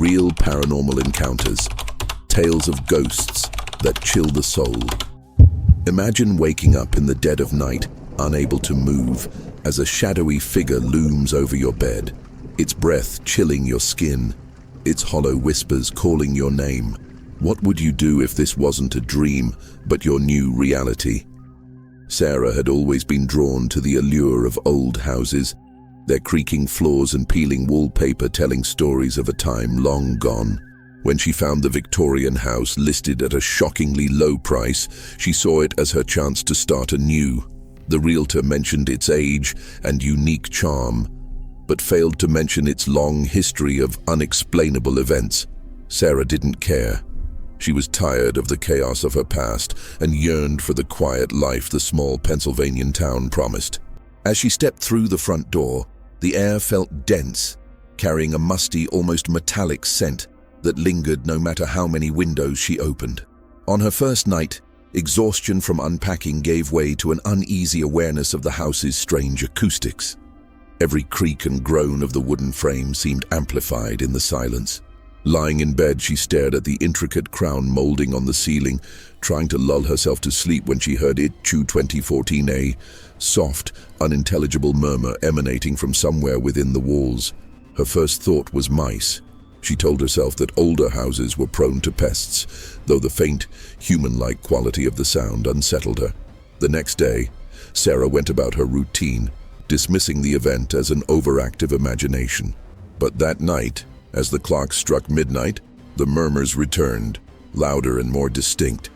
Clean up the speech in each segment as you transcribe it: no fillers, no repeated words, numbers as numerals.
Real paranormal encounters. Tales of ghosts that chill the soul. Imagine waking up in the dead of night, unable to move, as a shadowy figure looms over your bed, its breath chilling your skin, its hollow whispers calling your name. What would you do if this wasn't a dream, but your new reality? Sarah had always been drawn to the allure of old houses, their creaking floors and peeling wallpaper telling stories of a time long gone. When she found the Victorian house listed at a shockingly low price, she saw it as her chance to start anew. The realtor mentioned its age and unique charm, but failed to mention its long history of unexplainable events. Sarah didn't care. She was tired of the chaos of her past and yearned for the quiet life the small Pennsylvanian town promised. As she stepped through the front door, the air felt dense, carrying a musty, almost metallic scent that lingered no matter how many windows she opened. On her first night, exhaustion from unpacking gave way to an uneasy awareness of the house's strange acoustics. Every creak and groan of the wooden frame seemed amplified in the silence. Lying in bed, she stared at the intricate crown molding on the ceiling, trying to lull herself to sleep when she heard it chew 2014, soft, unintelligible murmur emanating from somewhere within the walls. Her first thought was mice. She told herself that older houses were prone to pests, though the faint, human-like quality of the sound unsettled her. The next day, Sarah went about her routine, dismissing the event as an overactive imagination. But that night, as the clock struck midnight, the murmurs returned, louder and more distinct.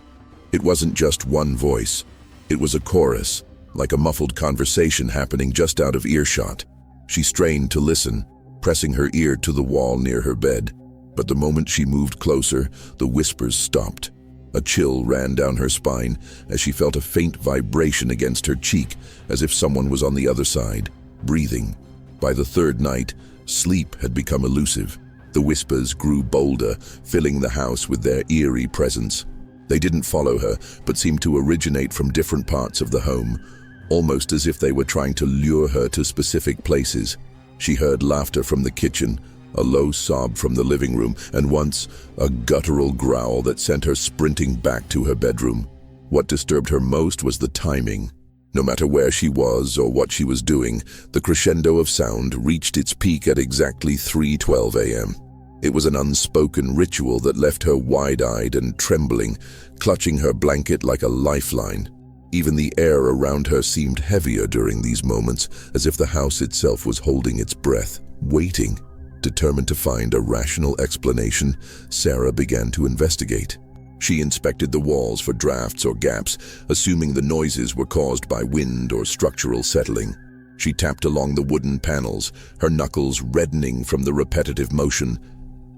It wasn't just one voice. It was a chorus, like a muffled conversation happening just out of earshot. She strained to listen, pressing her ear to the wall near her bed. But the moment she moved closer, the whispers stopped. A chill ran down her spine as she felt a faint vibration against her cheek, as if someone was on the other side, breathing. By the third night, sleep had become elusive. The whispers grew bolder, filling the house with their eerie presence. They didn't follow her, but seemed to originate from different parts of the home, almost as if they were trying to lure her to specific places. She heard laughter from the kitchen, a low sob from the living room, and once, a guttural growl that sent her sprinting back to her bedroom. What disturbed her most was the timing. No matter where she was or what she was doing, the crescendo of sound reached its peak at exactly 3:12 a.m. It was an unspoken ritual that left her wide-eyed and trembling, clutching her blanket like a lifeline. Even the air around her seemed heavier during these moments, as if the house itself was holding its breath, waiting. Determined to find a rational explanation, Sarah began to investigate. She inspected the walls for drafts or gaps, assuming the noises were caused by wind or structural settling. She tapped along the wooden panels, her knuckles reddening from the repetitive motion,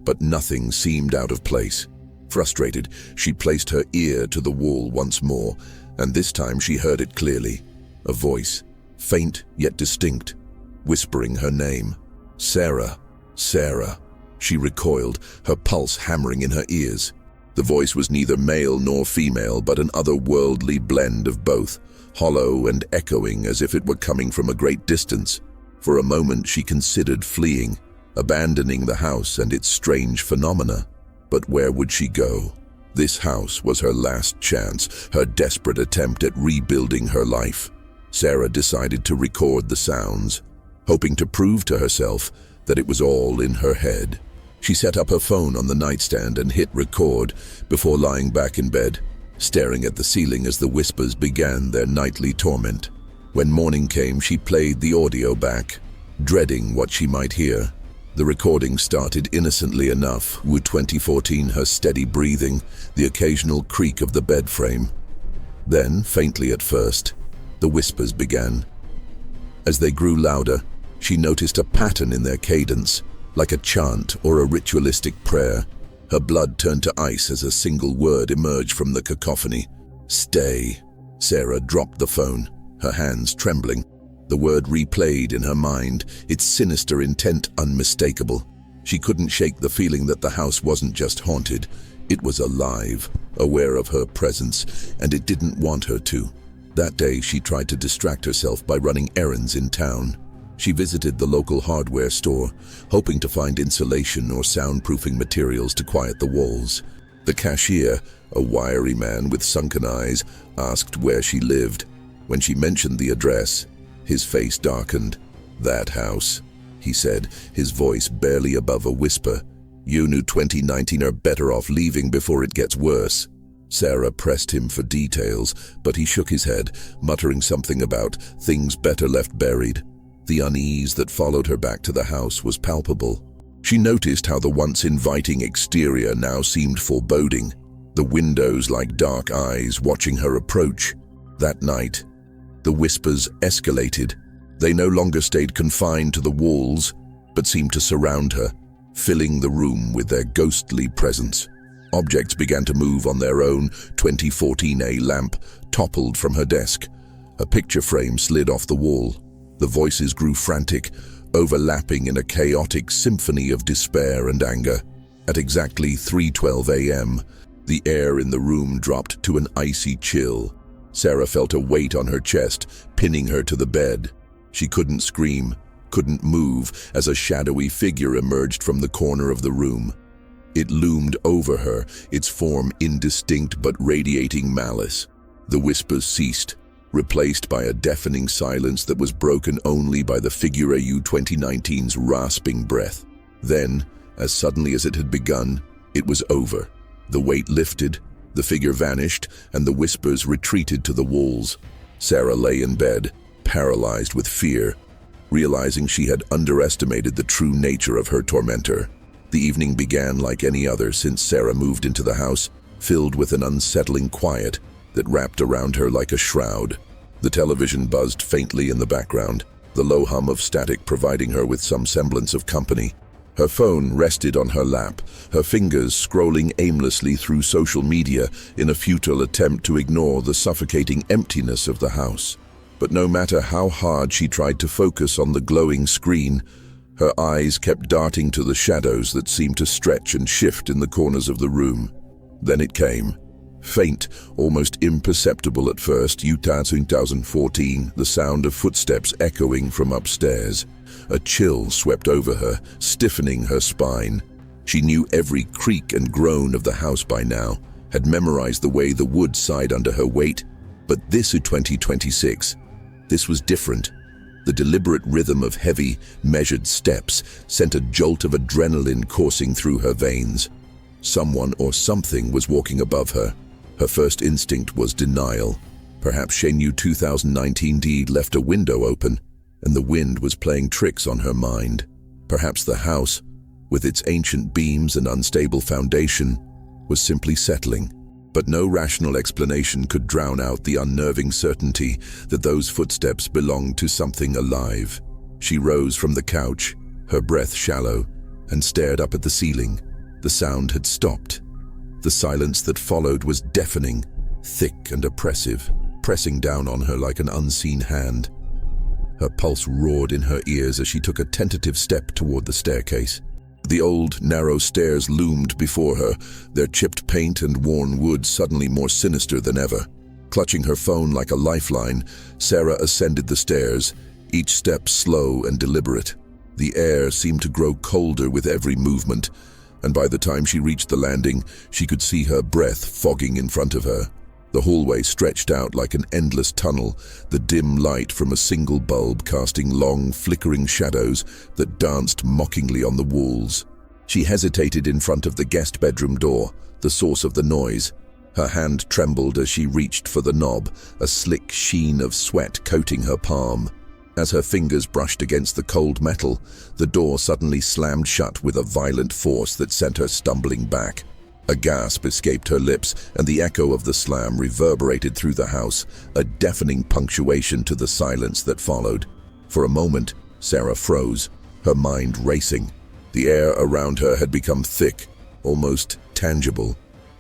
but nothing seemed out of place. Frustrated, she placed her ear to the wall once more, and this time she heard it clearly. A voice, faint yet distinct, whispering her name. Sarah, Sarah. She recoiled, her pulse hammering in her ears. The voice was neither male nor female, but an otherworldly blend of both, hollow and echoing as if it were coming from a great distance. For a moment she considered fleeing, abandoning the house and its strange phenomena. But where would she go? This house was her last chance, her desperate attempt at rebuilding her life. Sarah decided to record the sounds, hoping to prove to herself that it was all in her head. She set up her phone on the nightstand and hit record before lying back in bed, staring at the ceiling as the whispers began their nightly torment. When morning came, she played the audio back, dreading what she might hear. The recording started innocently enough, with 2014 her steady breathing, the occasional creak of the bed frame. Then, faintly at first, the whispers began. As they grew louder, she noticed a pattern in their cadence, like a chant or a ritualistic prayer. Her blood turned to ice as a single word emerged from the cacophony. Stay. Sarah dropped the phone, her hands trembling. The word replayed in her mind, its sinister intent unmistakable. She couldn't shake the feeling that the house wasn't just haunted. It was alive, aware of her presence, and it didn't want her to. That day, she tried to distract herself by running errands in town. She visited the local hardware store, hoping to find insulation or soundproofing materials to quiet the walls. The cashier, a wiry man with sunken eyes, asked where she lived. When she mentioned the address, his face darkened. "That house," he said, his voice barely above a whisper. "You knew 2019 are better off leaving before it gets worse." Sarah pressed him for details, but he shook his head, muttering something about things better left buried. The unease that followed her back to the house was palpable. She noticed how the once inviting exterior now seemed foreboding, the windows like dark eyes watching her approach. That night, the whispers escalated. They no longer stayed confined to the walls, but seemed to surround her, filling the room with their ghostly presence. Objects began to move on their own. 2014A lamp toppled from her desk. A picture frame slid off the wall. The voices grew frantic, overlapping in a chaotic symphony of despair and anger. At exactly 3:12 a.m., the air in the room dropped to an icy chill. Sarah felt a weight on her chest, pinning her to the bed. She couldn't scream, couldn't move, as a shadowy figure emerged from the corner of the room. It loomed over her, its form indistinct but radiating malice. The whispers ceased, replaced by a deafening silence that was broken only by the figure AU 2019's rasping breath. Then, as suddenly as it had begun, it was over. The weight lifted, the figure vanished, and the whispers retreated to the walls. Sarah lay in bed, paralyzed with fear, realizing she had underestimated the true nature of her tormentor. The evening began like any other since Sarah moved into the house, filled with an unsettling quiet that wrapped around her like a shroud. The television buzzed faintly in the background, the low hum of static providing her with some semblance of company. Her phone rested on her lap, her fingers scrolling aimlessly through social media in a futile attempt to ignore the suffocating emptiness of the house. But no matter how hard she tried to focus on the glowing screen, her eyes kept darting to the shadows that seemed to stretch and shift in the corners of the room. Then it came. Faint, almost imperceptible at first, 2014, the sound of footsteps echoing from upstairs. A chill swept over her, stiffening her spine. She knew every creak and groan of the house by now, had memorized the way the wood sighed under her weight. But this 2026, this was different. The deliberate rhythm of heavy, measured steps sent a jolt of adrenaline coursing through her veins. Someone or something was walking above her. Her first instinct was denial. Perhaps she knew 2019'd left a window open, and the wind was playing tricks on her mind. Perhaps the house, with its ancient beams and unstable foundation, was simply settling. But no rational explanation could drown out the unnerving certainty that those footsteps belonged to something alive. She rose from the couch, her breath shallow, and stared up at the ceiling. The sound had stopped. The silence that followed was deafening, thick and oppressive, pressing down on her like an unseen hand. Her pulse roared in her ears as she took a tentative step toward the staircase. The old, narrow stairs loomed before her, their chipped paint and worn wood suddenly more sinister than ever. Clutching her phone like a lifeline, Sarah ascended the stairs, each step slow and deliberate. The air seemed to grow colder with every movement, and by the time she reached the landing, she could see her breath fogging in front of her. The hallway stretched out like an endless tunnel, the dim light from a single bulb casting long, flickering shadows that danced mockingly on the walls. She hesitated in front of the guest bedroom door, the source of the noise. Her hand trembled as she reached for the knob, a slick sheen of sweat coating her palm. As her fingers brushed against the cold metal, the door suddenly slammed shut with a violent force that sent her stumbling back. A gasp escaped her lips, and the echo of the slam reverberated through the house, a deafening punctuation to the silence that followed. For a moment, Sarah froze, her mind racing. The air around her had become thick, almost tangible,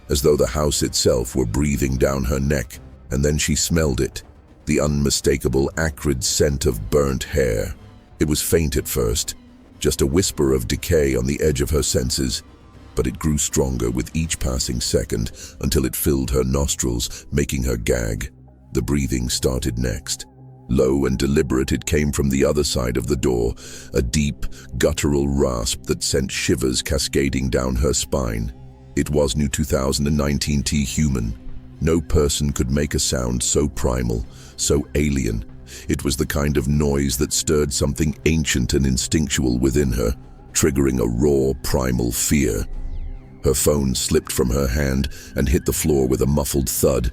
as though the house itself were breathing down her neck, and then she smelled it, the unmistakable acrid scent of burnt hair. It was faint at first, just a whisper of decay on the edge of her senses, but it grew stronger with each passing second until it filled her nostrils, making her gag. The breathing started next. Low and deliberate, it came from the other side of the door, a deep, guttural rasp that sent shivers cascading down her spine. It was new 2019 human. No person could make a sound so primal, so alien. It was the kind of noise that stirred something ancient and instinctual within her, triggering a raw, primal fear. Her phone slipped from her hand and hit the floor with a muffled thud.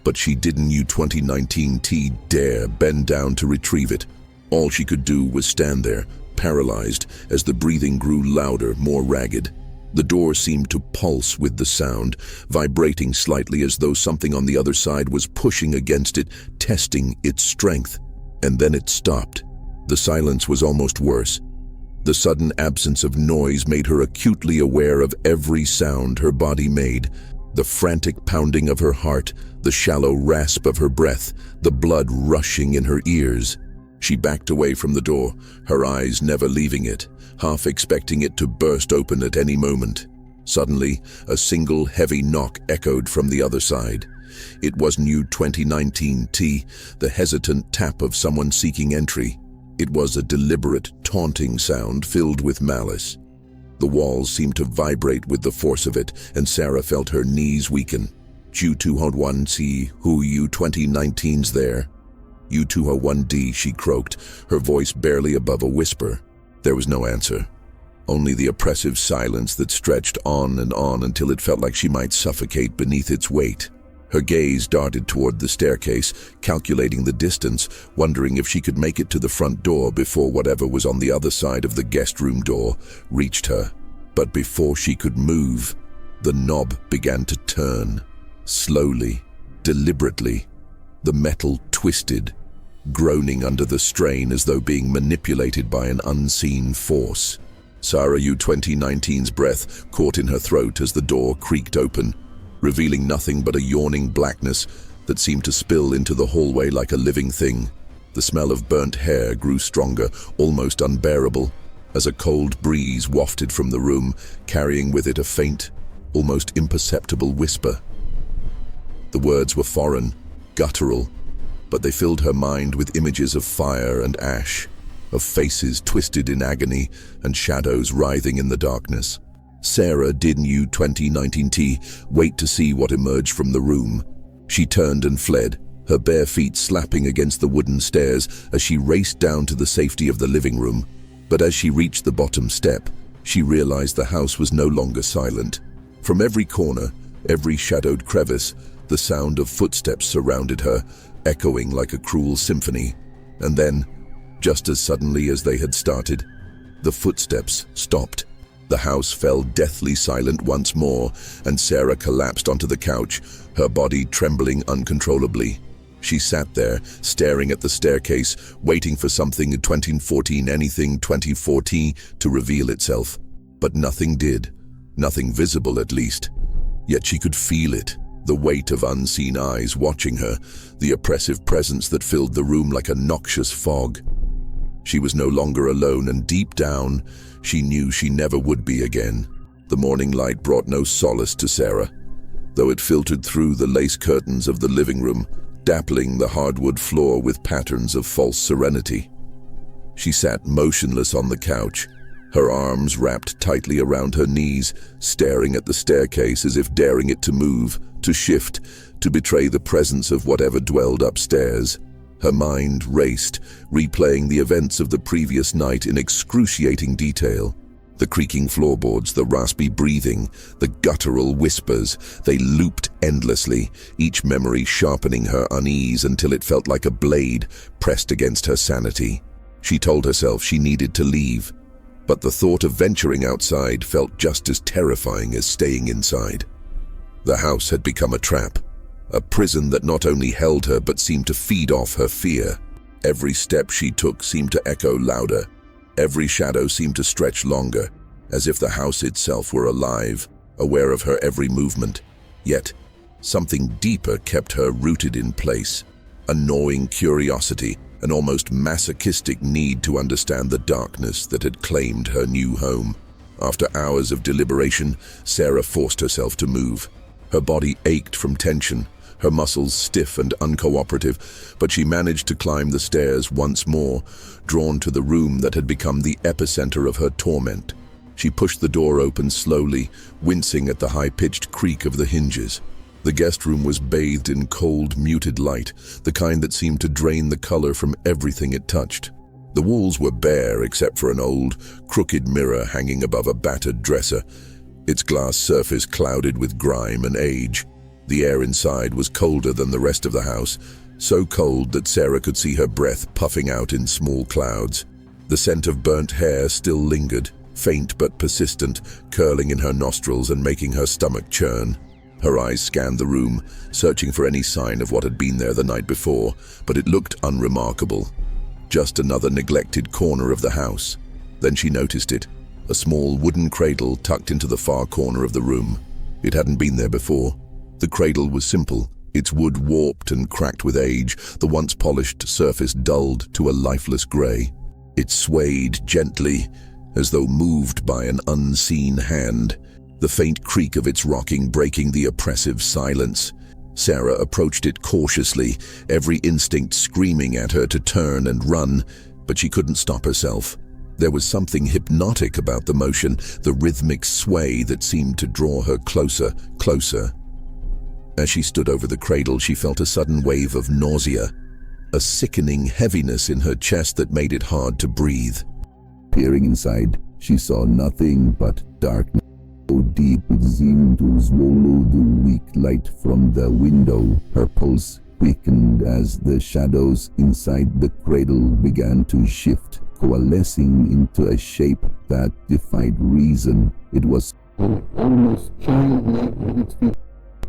But she didn't U2019 dare bend down to retrieve it. All she could do was stand there, paralyzed, as the breathing grew louder, more ragged. The door seemed to pulse with the sound, vibrating slightly as though something on the other side was pushing against it, testing its strength. And then it stopped. The silence was almost worse. The sudden absence of noise made her acutely aware of every sound her body made. The frantic pounding of her heart, the shallow rasp of her breath, the blood rushing in her ears. She backed away from the door, her eyes never leaving it, half expecting it to burst open at any moment. Suddenly, a single heavy knock echoed from the other side. It was new 2019, the hesitant tap of someone seeking entry. It was a deliberate, taunting sound filled with malice. The walls seemed to vibrate with the force of it, and Sarah felt her knees weaken. U201C, who U2019's there? U201D, she croaked, her voice barely above a whisper. There was no answer. Only the oppressive silence that stretched on and on until it felt like she might suffocate beneath its weight. Her gaze darted toward the staircase, calculating the distance, wondering if she could make it to the front door before whatever was on the other side of the guest room door reached her. But before she could move, the knob began to turn. Slowly, deliberately, the metal twisted, groaning under the strain as though being manipulated by an unseen force. Sarah U2019's breath caught in her throat as the door creaked open, revealing nothing but a yawning blackness that seemed to spill into the hallway like a living thing. The smell of burnt hair grew stronger, almost unbearable, as a cold breeze wafted from the room, carrying with it a faint, almost imperceptible whisper. The words were foreign, guttural, but they filled her mind with images of fire and ash, of faces twisted in agony and shadows writhing in the darkness. Sarah didn't U2019 wait to see what emerged from the room. She turned and fled, her bare feet slapping against the wooden stairs as she raced down to the safety of the living room. But as she reached the bottom step, she realized the house was no longer silent. From every corner, every shadowed crevice, the sound of footsteps surrounded her, echoing like a cruel symphony. And then, just as suddenly as they had started, the footsteps stopped. The house fell deathly silent once more, and Sarah collapsed onto the couch, her body trembling uncontrollably. She sat there, staring at the staircase, waiting for something in 2014, anything 2014, to reveal itself. But nothing did. Nothing visible, at least. Yet she could feel it, the weight of unseen eyes watching her, the oppressive presence that filled the room like a noxious fog. She was no longer alone, and deep down, she knew she never would be again. The morning light brought no solace to Sarah, though it filtered through the lace curtains of the living room, dappling the hardwood floor with patterns of false serenity. She sat motionless on the couch, her arms wrapped tightly around her knees, staring at the staircase as if daring it to move, to shift, to betray the presence of whatever dwelled upstairs. Her mind raced, replaying the events of the previous night in excruciating detail. The creaking floorboards, the raspy breathing, the guttural whispers, they looped endlessly, each memory sharpening her unease until it felt like a blade pressed against her sanity. She told herself she needed to leave, but the thought of venturing outside felt just as terrifying as staying inside. The house had become a trap. A prison that not only held her but seemed to feed off her fear. Every step she took seemed to echo louder. Every shadow seemed to stretch longer, as if the house itself were alive, aware of her every movement. Yet, something deeper kept her rooted in place. A gnawing curiosity, an almost masochistic need to understand the darkness that had claimed her new home. After hours of deliberation, Sarah forced herself to move. Her body ached from tension, her muscles stiff and uncooperative, but she managed to climb the stairs once more, drawn to the room that had become the epicenter of her torment. She pushed the door open slowly, wincing at the high-pitched creak of the hinges. The guest room was bathed in cold, muted light, the kind that seemed to drain the color from everything it touched. The walls were bare except for an old, crooked mirror hanging above a battered dresser, its glass surface clouded with grime and age. The air inside was colder than the rest of the house, so cold that Sarah could see her breath puffing out in small clouds. The scent of burnt hair still lingered, faint but persistent, curling in her nostrils and making her stomach churn. Her eyes scanned the room, searching for any sign of what had been there the night before, but it looked unremarkable. Just another neglected corner of the house. Then she noticed it, a small wooden cradle tucked into the far corner of the room. It hadn't been there before. The cradle was simple, its wood warped and cracked with age, the once polished surface dulled to a lifeless gray. It swayed gently, as though moved by an unseen hand, the faint creak of its rocking breaking the oppressive silence. Sarah approached it cautiously, every instinct screaming at her to turn and run, but she couldn't stop herself. There was something hypnotic about the motion, the rhythmic sway that seemed to draw her closer, closer. As she stood over the cradle, she felt a sudden wave of nausea, a sickening heaviness in her chest that made it hard to breathe. Peering inside, she saw nothing but darkness so deep it seemed to swallow the weak light from the window. Her pulse quickened as the shadows inside the cradle began to shift, coalescing into a shape that defied reason. It was almost childlike with its feet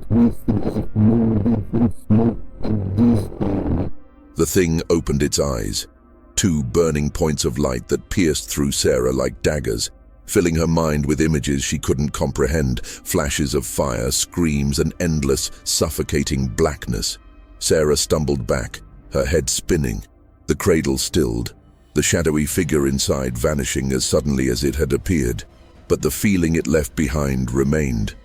twisted as if moving from smoke and despair. The thing opened its eyes, two burning points of light that pierced through Sarah like daggers, filling her mind with images she couldn't comprehend, flashes of fire, screams, and endless, suffocating blackness. Sarah stumbled back, her head spinning. The cradle stilled, the shadowy figure inside vanishing as suddenly as it had appeared. But the feeling it left behind remained,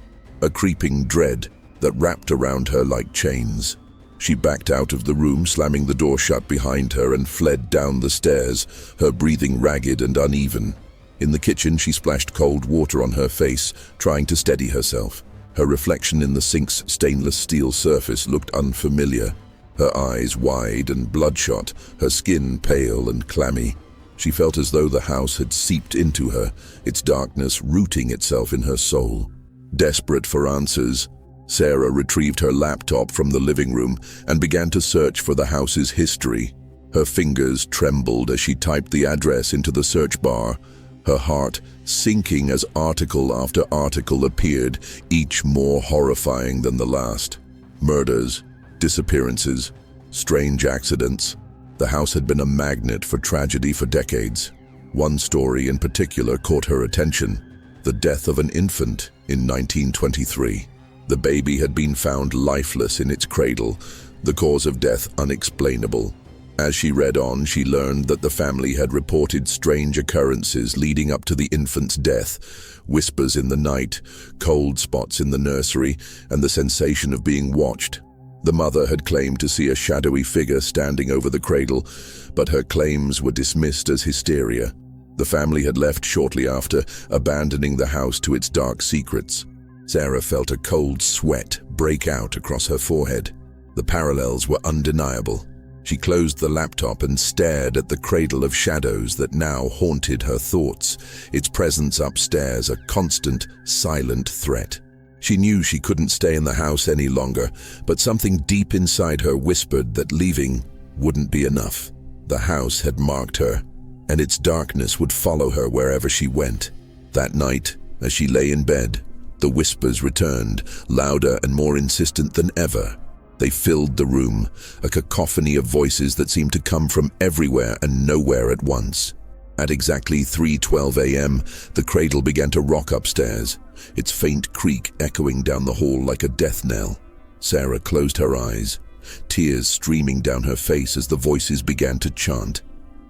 a creeping dread that wrapped around her like chains. She backed out of the room, slamming the door shut behind her, and fled down the stairs, her breathing ragged and uneven. In the kitchen, she splashed cold water on her face, trying to steady herself. Her reflection in the sink's stainless steel surface looked unfamiliar, her eyes wide and bloodshot, her skin pale and clammy. She felt as though the house had seeped into her, its darkness rooting itself in her soul. Desperate for answers, Sarah retrieved her laptop from the living room and began to search for the house's history. Her fingers trembled as she typed the address into the search bar, her heart sinking as article after article appeared, each more horrifying than the last. Murders, disappearances, strange accidents. The house had been a magnet for tragedy for decades. One story in particular caught her attention: the death of an infant in 1923. The baby had been found lifeless in its cradle, the cause of death unexplainable. As she read on, she learned that the family had reported strange occurrences leading up to the infant's death: whispers in the night, cold spots in the nursery, and the sensation of being watched. The mother had claimed to see a shadowy figure standing over the cradle, but her claims were dismissed as hysteria. The family had left shortly after, abandoning the house to its dark secrets. Sarah felt a cold sweat break out across her forehead. The parallels were undeniable. She closed the laptop and stared at the cradle of shadows that now haunted her thoughts, its presence upstairs a constant, silent threat. She knew she couldn't stay in the house any longer, but something deep inside her whispered that leaving wouldn't be enough. The house had marked her, and its darkness would follow her wherever she went. That night, as she lay in bed, the whispers returned, louder and more insistent than ever. They filled the room, a cacophony of voices that seemed to come from everywhere and nowhere at once. At exactly 3:12 a.m., the cradle began to rock upstairs, its faint creak echoing down the hall like a death knell. Sarah closed her eyes, tears streaming down her face as the voices began to chant,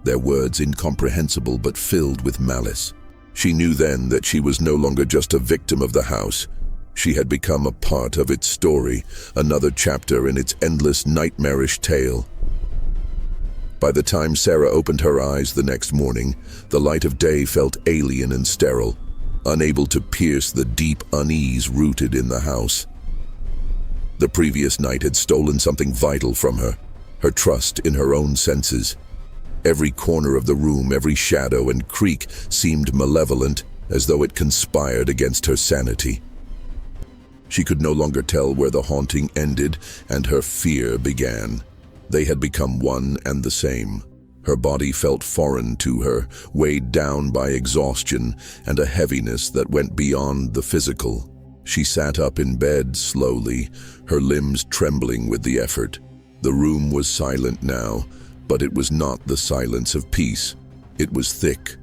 their words incomprehensible but filled with malice. She knew then that she was no longer just a victim of the house. She had become a part of its story, another chapter in its endless nightmarish tale. By the time Sarah opened her eyes the next morning, the light of day felt alien and sterile, unable to pierce the deep unease rooted in the house. The previous night had stolen something vital from her, her trust in her own senses. Every corner of the room, every shadow and creak seemed malevolent, as though it conspired against her sanity. She could no longer tell where the haunting ended and her fear began. They had become one and the same. Her body felt foreign to her, weighed down by exhaustion and a heaviness that went beyond the physical. She sat up in bed slowly, her limbs trembling with the effort. The room was silent now, but it was not the silence of peace. It was thick,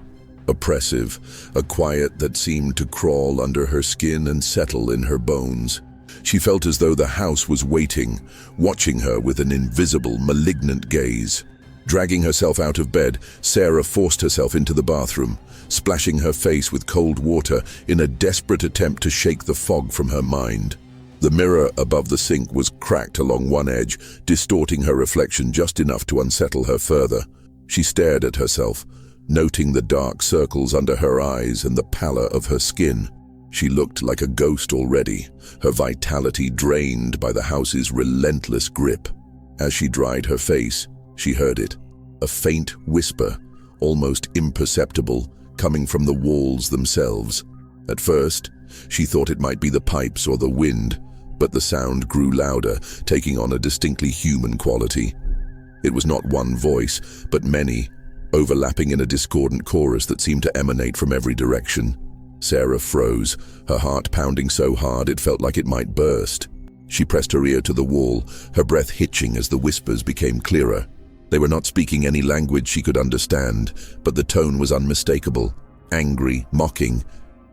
oppressive, a quiet that seemed to crawl under her skin and settle in her bones. She felt as though the house was waiting, watching her with an invisible, malignant gaze. Dragging herself out of bed, Sarah forced herself into the bathroom, splashing her face with cold water in a desperate attempt to shake the fog from her mind. The mirror above the sink was cracked along one edge, distorting her reflection just enough to unsettle her further. She stared at herself, noting the dark circles under her eyes and the pallor of her skin. She looked like a ghost already, her vitality drained by the house's relentless grip. As she dried her face, she heard it, a faint whisper, almost imperceptible, coming from the walls themselves. At first, she thought it might be the pipes or the wind, but the sound grew louder, taking on a distinctly human quality. It was not one voice, but many, overlapping in a discordant chorus that seemed to emanate from every direction. Sarah froze, her heart pounding so hard it felt like it might burst. She pressed her ear to the wall, her breath hitching as the whispers became clearer. They were not speaking any language she could understand, but the tone was unmistakable, angry, mocking,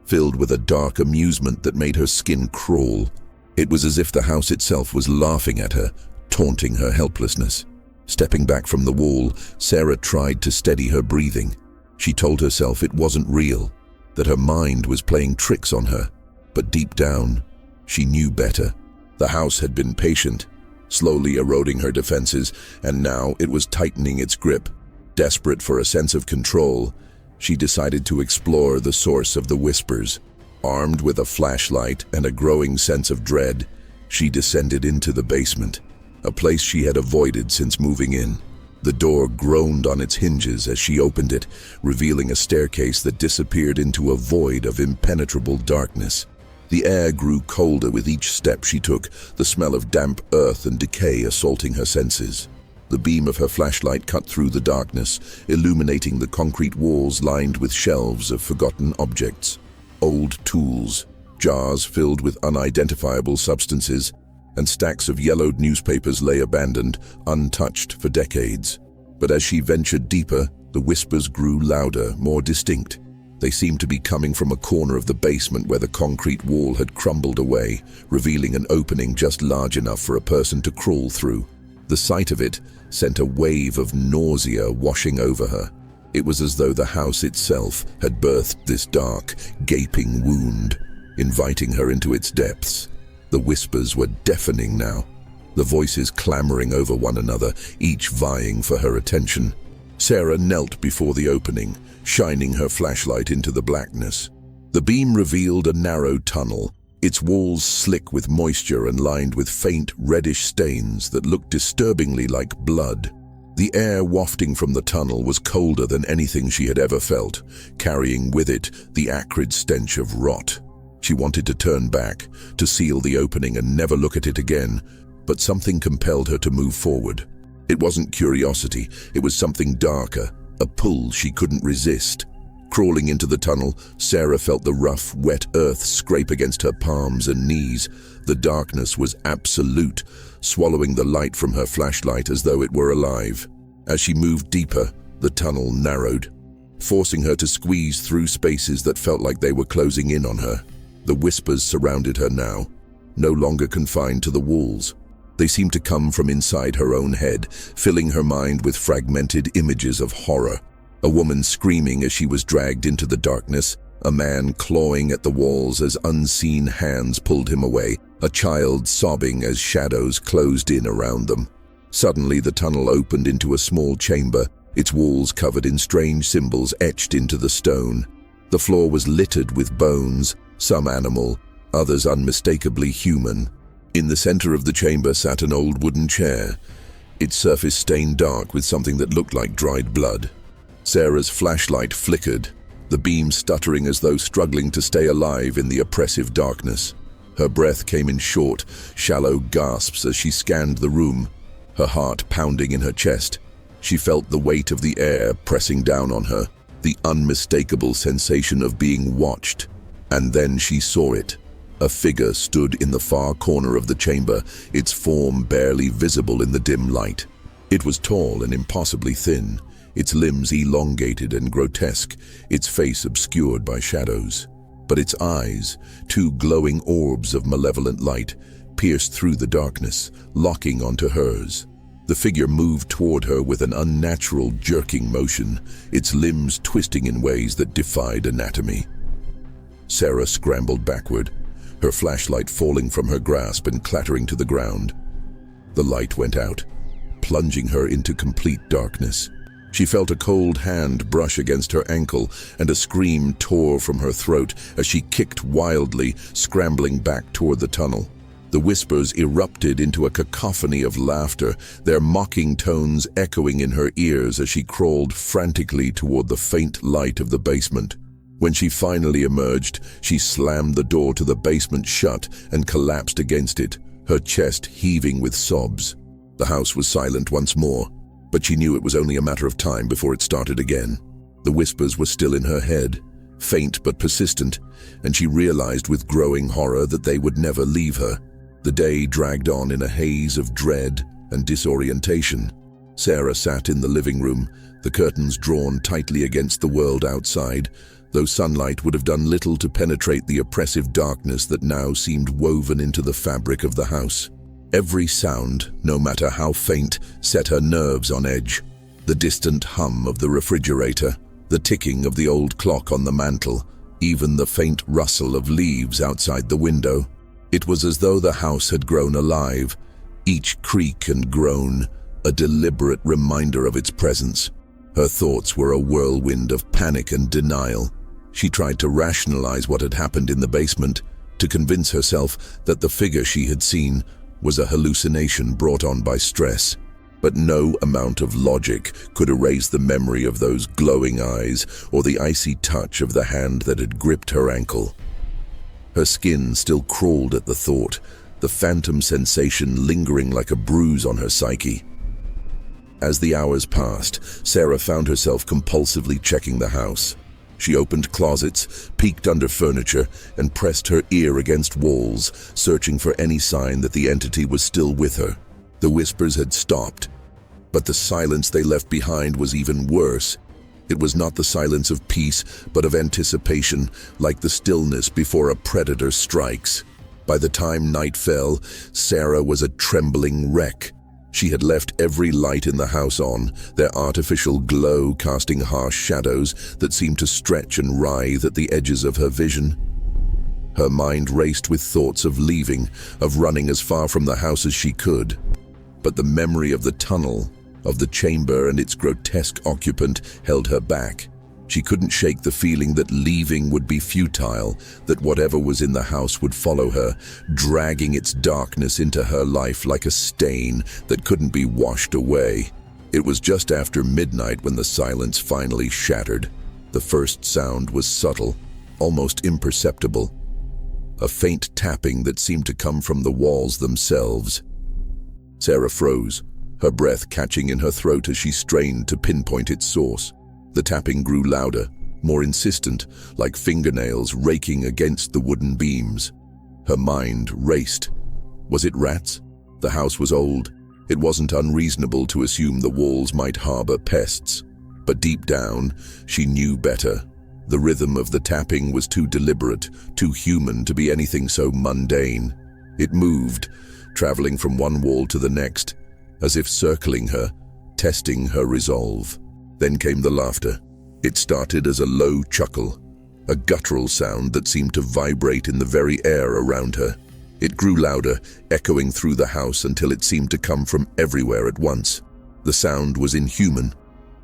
filled with a dark amusement that made her skin crawl. It was as if the house itself was laughing at her, taunting her helplessness. Stepping back from the wall, Sarah tried to steady her breathing. She told herself it wasn't real, that her mind was playing tricks on her. But deep down, she knew better. The house had been patient, slowly eroding her defenses, and now it was tightening its grip. Desperate for a sense of control, she decided to explore the source of the whispers. Armed with a flashlight and a growing sense of dread, she descended into the basement, a place she had avoided since moving in. The door groaned on its hinges as she opened it, revealing a staircase that disappeared into a void of impenetrable darkness. The air grew colder with each step she took, the smell of damp earth and decay assaulting her senses. The beam of her flashlight cut through the darkness, illuminating the concrete walls lined with shelves of forgotten objects. Old tools, jars filled with unidentifiable substances, and stacks of yellowed newspapers lay abandoned, untouched for decades. But as she ventured deeper, the whispers grew louder, more distinct. They seemed to be coming from a corner of the basement where the concrete wall had crumbled away, revealing an opening just large enough for a person to crawl through. The sight of it sent a wave of nausea washing over her. It was as though the house itself had birthed this dark, gaping wound, inviting her into its depths. The whispers were deafening now, the voices clamoring over one another, each vying for her attention. Sarah knelt before the opening, shining her flashlight into the blackness. The beam revealed a narrow tunnel, its walls slick with moisture and lined with faint reddish stains that looked disturbingly like blood. The air wafting from the tunnel was colder than anything she had ever felt, carrying with it the acrid stench of rot. She wanted to turn back, to seal the opening and never look at it again, but something compelled her to move forward. It wasn't curiosity, it was something darker, a pull she couldn't resist. Crawling into the tunnel, Sarah felt the rough, wet earth scrape against her palms and knees. The darkness was absolute, swallowing the light from her flashlight as though it were alive. As she moved deeper, the tunnel narrowed, forcing her to squeeze through spaces that felt like they were closing in on her. The whispers surrounded her now, no longer confined to the walls. They seemed to come from inside her own head, filling her mind with fragmented images of horror. A woman screaming as she was dragged into the darkness, a man clawing at the walls as unseen hands pulled him away, a child sobbing as shadows closed in around them. Suddenly, the tunnel opened into a small chamber, its walls covered in strange symbols etched into the stone. The floor was littered with bones, some animal, others unmistakably human. In the center of the chamber sat an old wooden chair, its surface stained dark with something that looked like dried blood. Sarah's flashlight flickered, the beam stuttering as though struggling to stay alive in the oppressive darkness. Her breath came in short, shallow gasps as she scanned the room, her heart pounding in her chest. She felt the weight of the air pressing down on her, the unmistakable sensation of being watched. And then she saw it. A figure stood in the far corner of the chamber, its form barely visible in the dim light. It was tall and impossibly thin, its limbs elongated and grotesque, its face obscured by shadows. But its eyes, two glowing orbs of malevolent light, pierced through the darkness, locking onto hers. The figure moved toward her with an unnatural, jerking motion, its limbs twisting in ways that defied anatomy. Sarah scrambled backward, her flashlight falling from her grasp and clattering to the ground. The light went out, plunging her into complete darkness. She felt a cold hand brush against her ankle, and a scream tore from her throat as she kicked wildly, scrambling back toward the tunnel. The whispers erupted into a cacophony of laughter, their mocking tones echoing in her ears as she crawled frantically toward the faint light of the basement. When she finally emerged, she slammed the door to the basement shut and collapsed against it, her chest heaving with sobs. The house was silent once more, but she knew it was only a matter of time before it started again. The whispers were still in her head, faint but persistent, and she realized with growing horror that they would never leave her. The day dragged on in a haze of dread and disorientation. Sarah sat in the living room, the curtains drawn tightly against the world outside, though sunlight would have done little to penetrate the oppressive darkness that now seemed woven into the fabric of the house. Every sound, no matter how faint, set her nerves on edge. The distant hum of the refrigerator, the ticking of the old clock on the mantel, even the faint rustle of leaves outside the window. It was as though the house had grown alive, each creak and groan a deliberate reminder of its presence. Her thoughts were a whirlwind of panic and denial. She tried to rationalize what had happened in the basement, to convince herself that the figure she had seen was a hallucination brought on by stress. But no amount of logic could erase the memory of those glowing eyes or the icy touch of the hand that had gripped her ankle. Her skin still crawled at the thought, the phantom sensation lingering like a bruise on her psyche. As the hours passed, Sarah found herself compulsively checking the house. She opened closets, peeked under furniture, and pressed her ear against walls, searching for any sign that the entity was still with her. The whispers had stopped, but the silence they left behind was even worse. It was not the silence of peace, but of anticipation, like the stillness before a predator strikes. By the time night fell, Sarah was a trembling wreck. She had left every light in the house on, their artificial glow casting harsh shadows that seemed to stretch and writhe at the edges of her vision. Her mind raced with thoughts of leaving, of running as far from the house as she could. But the memory of the tunnel, of the chamber and its grotesque occupant, held her back. She couldn't shake the feeling that leaving would be futile, that whatever was in the house would follow her, dragging its darkness into her life like a stain that couldn't be washed away. It was just after midnight when the silence finally shattered. The first sound was subtle, almost imperceptible. A faint tapping that seemed to come from the walls themselves. Sarah froze, her breath catching in her throat as she strained to pinpoint its source. The tapping grew louder, more insistent, like fingernails raking against the wooden beams. Her mind raced. Was it rats? The house was old. It wasn't unreasonable to assume the walls might harbor pests. But deep down, she knew better. The rhythm of the tapping was too deliberate, too human to be anything so mundane. It moved, traveling from one wall to the next, as if circling her, testing her resolve. Then came the laughter. It started as a low chuckle, a guttural sound that seemed to vibrate in the very air around her. It grew louder, echoing through the house until it seemed to come from everywhere at once. The sound was inhuman,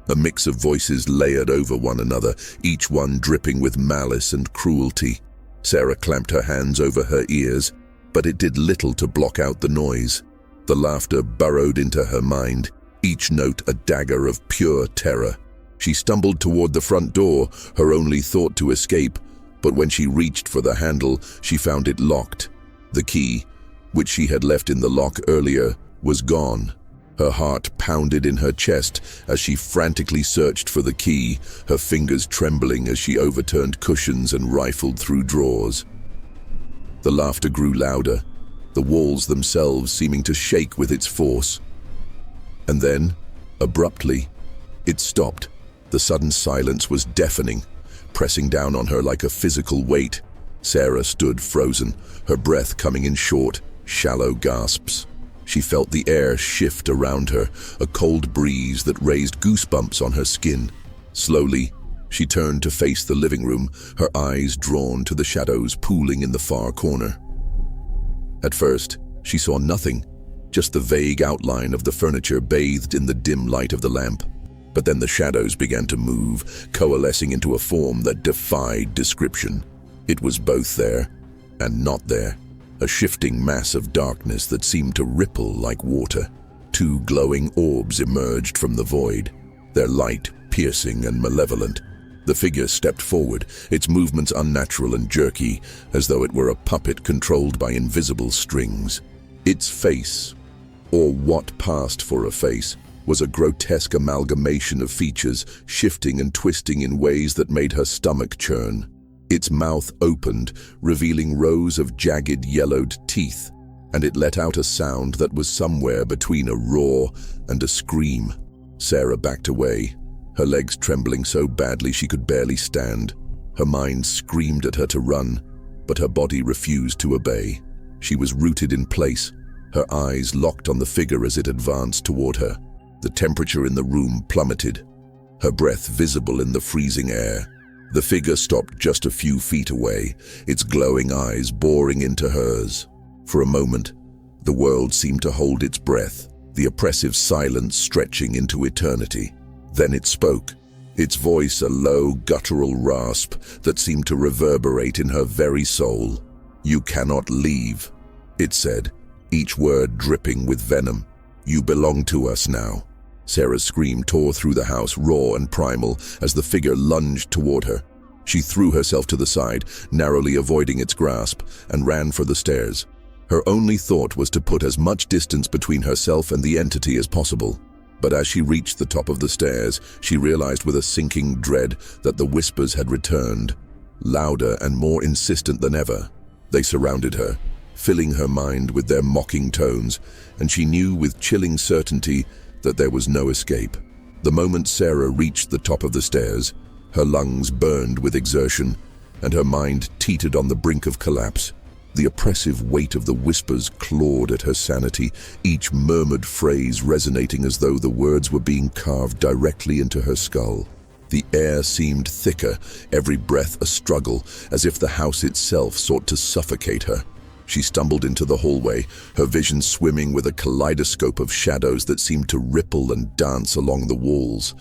a mix of voices layered over one another, each one dripping with malice and cruelty. Sarah clamped her hands over her ears, but it did little to block out the noise. The laughter burrowed into her mind, each note a dagger of pure terror. She stumbled toward the front door, her only thought to escape, but when she reached for the handle, she found it locked. The key, which she had left in the lock earlier, was gone. Her heart pounded in her chest as she frantically searched for the key, her fingers trembling as she overturned cushions and rifled through drawers. The laughter grew louder, the walls themselves seeming to shake with its force. And then, abruptly, it stopped. The sudden silence was deafening, pressing down on her like a physical weight. Sarah stood frozen, her breath coming in short, shallow gasps. She felt the air shift around her, a cold breeze that raised goosebumps on her skin. Slowly, she turned to face the living room, her eyes drawn to the shadows pooling in the far corner. At first, she saw nothing, just the vague outline of the furniture bathed in the dim light of the lamp. But then the shadows began to move, coalescing into a form that defied description. It was both there and not there, a shifting mass of darkness that seemed to ripple like water. Two glowing orbs emerged from the void, their light piercing and malevolent. The figure stepped forward, its movements unnatural and jerky, as though it were a puppet controlled by invisible strings. Its face, or what passed for a face, was a grotesque amalgamation of features, shifting and twisting in ways that made her stomach churn. Its mouth opened, revealing rows of jagged, yellowed teeth, and it let out a sound that was somewhere between a roar and a scream. Sarah backed away, her legs trembling so badly she could barely stand. Her mind screamed at her to run, but her body refused to obey. She was rooted in place, her eyes locked on the figure as it advanced toward her. The temperature in the room plummeted, her breath visible in the freezing air. The figure stopped just a few feet away, its glowing eyes boring into hers. For a moment, the world seemed to hold its breath, the oppressive silence stretching into eternity. Then it spoke, its voice a low, guttural rasp that seemed to reverberate in her very soul. "You cannot leave," it said, each word dripping with venom. "You belong to us now." Sarah's scream tore through the house, raw and primal, as the figure lunged toward her. She threw herself to the side, narrowly avoiding its grasp, and ran for the stairs. Her only thought was to put as much distance between herself and the entity as possible. But as she reached the top of the stairs, she realized with a sinking dread that the whispers had returned, louder and more insistent than ever. They surrounded her, filling her mind with their mocking tones, and she knew with chilling certainty that there was no escape. The moment Sarah reached the top of the stairs, her lungs burned with exertion, and her mind teetered on the brink of collapse. The oppressive weight of the whispers clawed at her sanity, each murmured phrase resonating as though the words were being carved directly into her skull. The air seemed thicker, every breath a struggle, as if the house itself sought to suffocate her. She stumbled into the hallway, her vision swimming with a kaleidoscope of shadows that seemed to ripple and dance along the walls.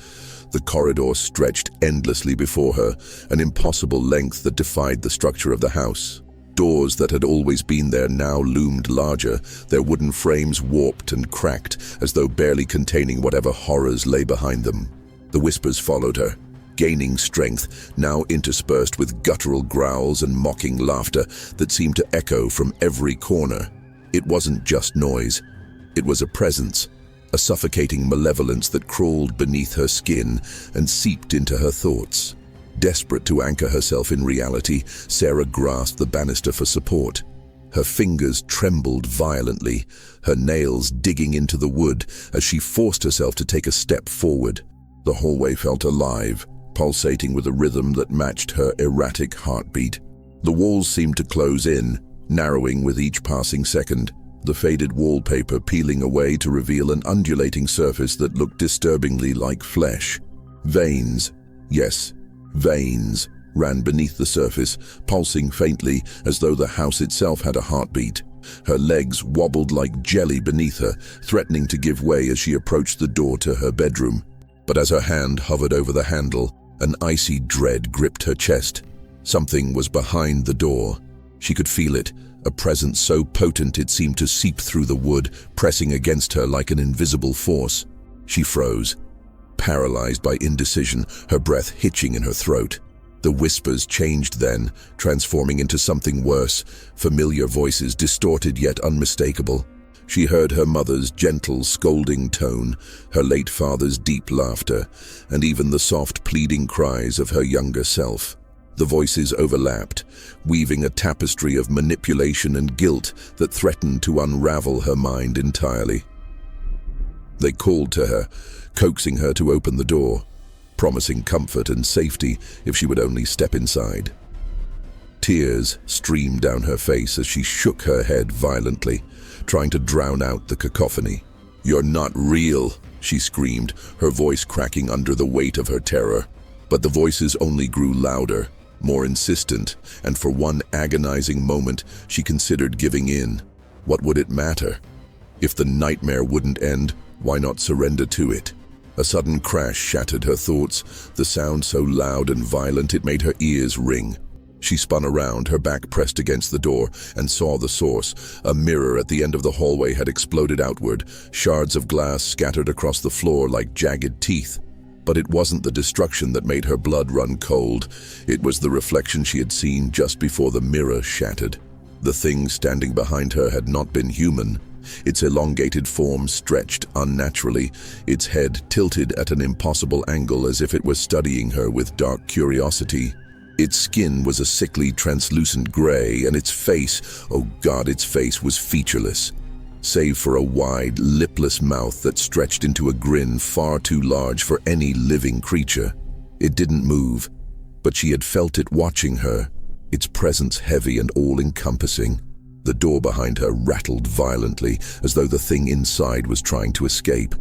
The corridor stretched endlessly before her, an impossible length that defied the structure of the house. Doors that had always been there now loomed larger, their wooden frames warped and cracked, as though barely containing whatever horrors lay behind them. The whispers followed her, gaining strength, now interspersed with guttural growls and mocking laughter that seemed to echo from every corner. It wasn't just noise. It was a presence, a suffocating malevolence that crawled beneath her skin and seeped into her thoughts. Desperate to anchor herself in reality, Sarah grasped the banister for support. Her fingers trembled violently, her nails digging into the wood as she forced herself to take a step forward. The hallway felt alive, pulsating with a rhythm that matched her erratic heartbeat. The walls seemed to close in, narrowing with each passing second, the faded wallpaper peeling away to reveal an undulating surface that looked disturbingly like flesh. Veins. Yes, veins, ran beneath the surface, pulsing faintly as though the house itself had a heartbeat. Her legs wobbled like jelly beneath her, threatening to give way as she approached the door to her bedroom. But as her hand hovered over the handle, an icy dread gripped her chest. Something was behind the door. She could feel it, a presence so potent it seemed to seep through the wood, pressing against her like an invisible force. She froze, paralyzed by indecision, her breath hitching in her throat. The whispers changed then, transforming into something worse, familiar voices, distorted yet unmistakable. She heard her mother's gentle, scolding tone, her late father's deep laughter, and even the soft, pleading cries of her younger self. The voices overlapped, weaving a tapestry of manipulation and guilt that threatened to unravel her mind entirely. They called to her, coaxing her to open the door, promising comfort and safety if she would only step inside. Tears streamed down her face as she shook her head violently, trying to drown out the cacophony. "You're not real," she screamed, her voice cracking under the weight of her terror. But the voices only grew louder, more insistent, and for one agonizing moment, she considered giving in. What would it matter? If the nightmare wouldn't end, why not surrender to it? A sudden crash shattered her thoughts, the sound so loud and violent it made her ears ring. She spun around, her back pressed against the door, and saw the source. A mirror at the end of the hallway had exploded outward, shards of glass scattered across the floor like jagged teeth. But it wasn't the destruction that made her blood run cold. It was the reflection she had seen just before the mirror shattered. The thing standing behind her had not been human. Its elongated form stretched unnaturally, its head tilted at an impossible angle as if it was studying her with dark curiosity. Its skin was a sickly, translucent gray, and its face, oh God, its face was featureless, save for a wide, lipless mouth that stretched into a grin far too large for any living creature. It didn't move, but she had felt it watching her, its presence heavy and all-encompassing. The door behind her rattled violently, as though the thing inside was trying to escape.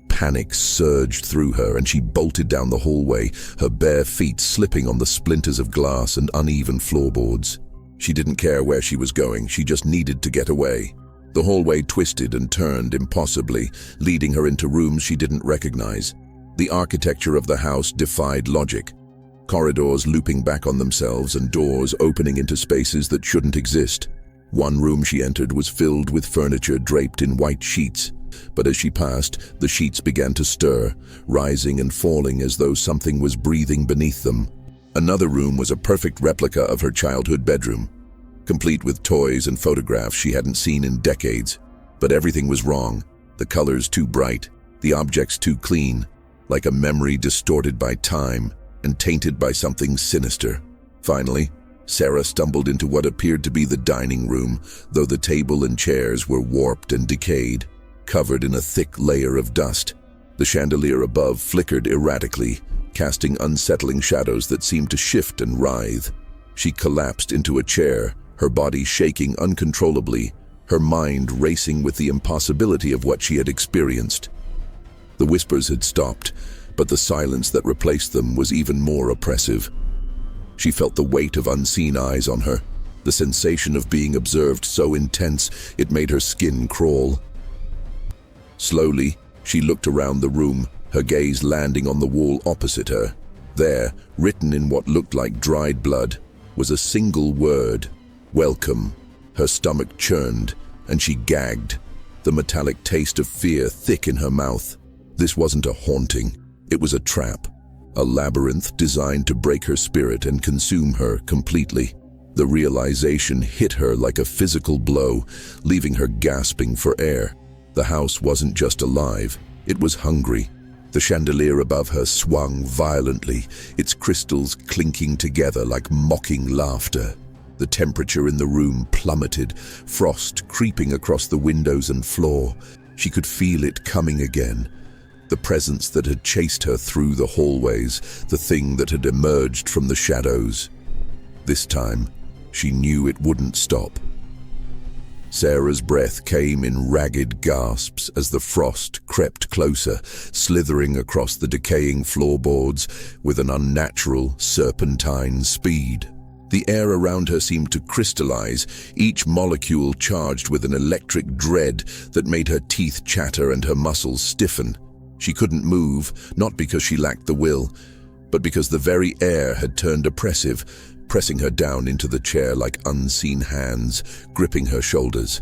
Panic surged through her, and she bolted down the hallway, her bare feet slipping on the splinters of glass and uneven floorboards. She didn't care where she was going, she just needed to get away. The hallway twisted and turned impossibly, leading her into rooms she didn't recognize. The architecture of the house defied logic. Corridors looping back on themselves and doors opening into spaces that shouldn't exist. One room she entered was filled with furniture draped in white sheets, but as she passed, the sheets began to stir, rising and falling as though something was breathing beneath them. Another room was a perfect replica of her childhood bedroom, complete with toys and photographs she hadn't seen in decades. But everything was wrong. The colors too bright, the objects too clean, like a memory distorted by time and tainted by something sinister. Finally, Sarah stumbled into what appeared to be the dining room, though the table and chairs were warped and decayed, covered in a thick layer of dust. The chandelier above flickered erratically, casting unsettling shadows that seemed to shift and writhe. She collapsed into a chair, her body shaking uncontrollably, her mind racing with the impossibility of what she had experienced. The whispers had stopped, but the silence that replaced them was even more oppressive. She felt the weight of unseen eyes on her, the sensation of being observed so intense it made her skin crawl. Slowly, she looked around the room, her gaze landing on the wall opposite her. There, written in what looked like dried blood, was a single word: welcome. Her stomach churned, and she gagged, the metallic taste of fear thick in her mouth. This wasn't a haunting, it was a trap. A labyrinth designed to break her spirit and consume her completely. The realization hit her like a physical blow, leaving her gasping for air. The house wasn't just alive, it was hungry. The chandelier above her swung violently, its crystals clinking together like mocking laughter. The temperature in the room plummeted, frost creeping across the windows and floor. She could feel it coming again. The presence that had chased her through the hallways, the thing that had emerged from the shadows. This time, she knew it wouldn't stop. Sarah's breath came in ragged gasps as the frost crept closer, slithering across the decaying floorboards with an unnatural, serpentine speed. The air around her seemed to crystallize, each molecule charged with an electric dread that made her teeth chatter and her muscles stiffen. She couldn't move, not because she lacked the will, but because the very air had turned oppressive, pressing her down into the chair like unseen hands, gripping her shoulders.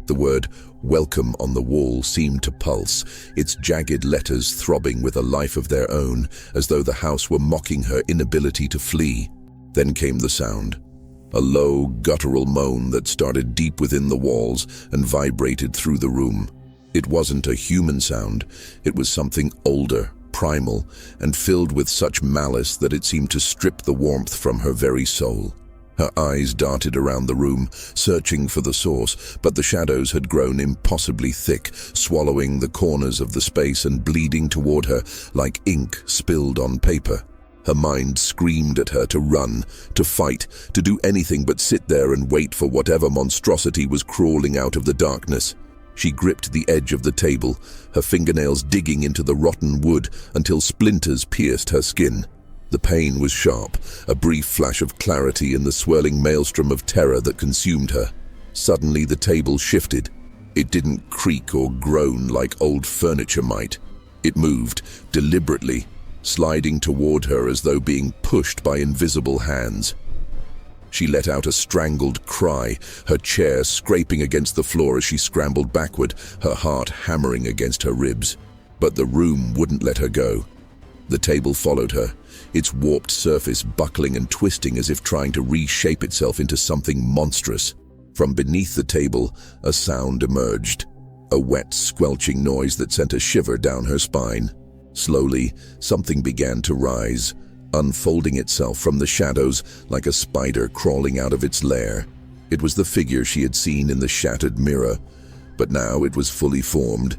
The word "welcome" on the wall seemed to pulse, its jagged letters throbbing with a life of their own, as though the house were mocking her inability to flee. Then came the sound, a low, guttural moan that started deep within the walls and vibrated through the room. It wasn't a human sound, it was something older, primal, and filled with such malice that it seemed to strip the warmth from her very soul. Her eyes darted around the room, searching for the source, but the shadows had grown impossibly thick, swallowing the corners of the space and bleeding toward her like ink spilled on paper. Her mind screamed at her to run, to fight, to do anything but sit there and wait for whatever monstrosity was crawling out of the darkness. She gripped the edge of the table, her fingernails digging into the rotten wood until splinters pierced her skin. The pain was sharp, a brief flash of clarity in the swirling maelstrom of terror that consumed her. Suddenly the table shifted. It didn't creak or groan like old furniture might. It moved, deliberately, sliding toward her as though being pushed by invisible hands. She let out a strangled cry, her chair scraping against the floor as she scrambled backward, her heart hammering against her ribs. But the room wouldn't let her go. The table followed her, its warped surface buckling and twisting as if trying to reshape itself into something monstrous. From beneath the table, a sound emerged, a wet, squelching noise that sent a shiver down her spine. Slowly, something began to rise, unfolding itself from the shadows like a spider crawling out of its lair. It was the figure she had seen in the shattered mirror, but now it was fully formed,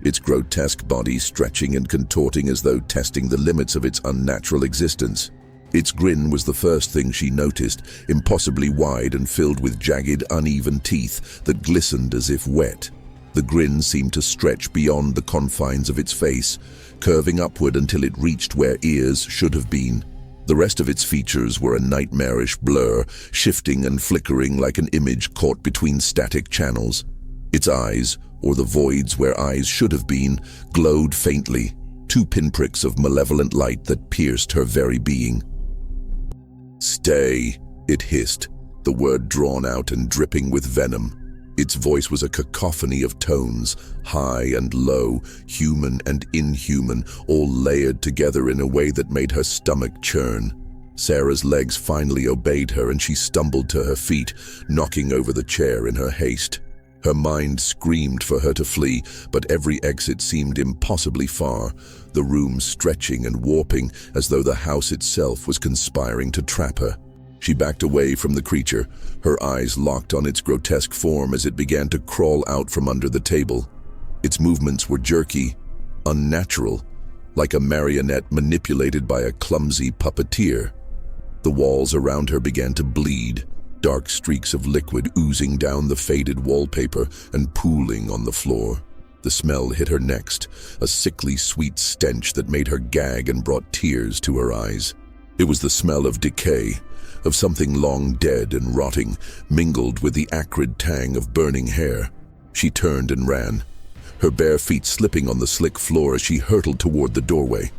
its grotesque body stretching and contorting as though testing the limits of its unnatural existence. Its grin was the first thing she noticed, impossibly wide and filled with jagged, uneven teeth that glistened as if wet. The grin seemed to stretch beyond the confines of its face, curving upward until it reached where ears should have been. The rest of its features were a nightmarish blur, shifting and flickering like an image caught between static channels. Its eyes, or the voids where eyes should have been, glowed faintly, two pinpricks of malevolent light that pierced her very being. "Stay," it hissed, the word drawn out and dripping with venom. Its voice was a cacophony of tones, high and low, human and inhuman, all layered together in a way that made her stomach churn. Sarah's legs finally obeyed her and she stumbled to her feet, knocking over the chair in her haste. Her mind screamed for her to flee, but every exit seemed impossibly far, the room stretching and warping as though the house itself was conspiring to trap her. She backed away from the creature, her eyes locked on its grotesque form as it began to crawl out from under the table. Its movements were jerky, unnatural, like a marionette manipulated by a clumsy puppeteer. The walls around her began to bleed, dark streaks of liquid oozing down the faded wallpaper and pooling on the floor. The smell hit her next, a sickly sweet stench that made her gag and brought tears to her eyes. It was the smell of decay, of something long dead and rotting, mingled with the acrid tang of burning hair. She turned and ran, her bare feet slipping on the slick floor as she hurtled toward the doorway.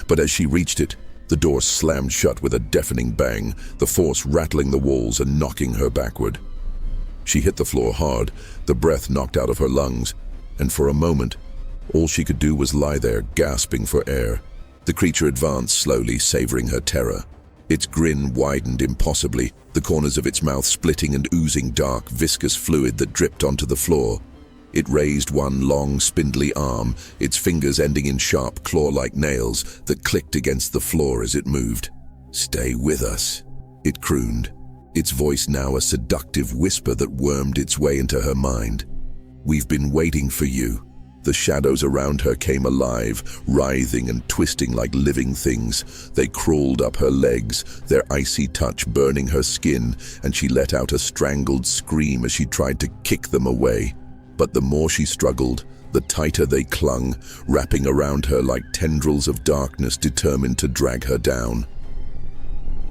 But as she reached it, the door slammed shut with a deafening bang, the force rattling the walls and knocking her backward. She hit the floor hard, the breath knocked out of her lungs, and for a moment, all she could do was lie there, gasping for air. The creature advanced slowly, savoring her terror. Its grin widened impossibly, the corners of its mouth splitting and oozing dark, viscous fluid that dripped onto the floor. It raised one long, spindly arm, its fingers ending in sharp, claw-like nails that clicked against the floor as it moved. "Stay with us," it crooned, its voice now a seductive whisper that wormed its way into her mind. "We've been waiting for you." The shadows around her came alive, writhing and twisting like living things. They crawled up her legs, their icy touch burning her skin, and she let out a strangled scream as she tried to kick them away. But the more she struggled, the tighter they clung, wrapping around her like tendrils of darkness determined to drag her down.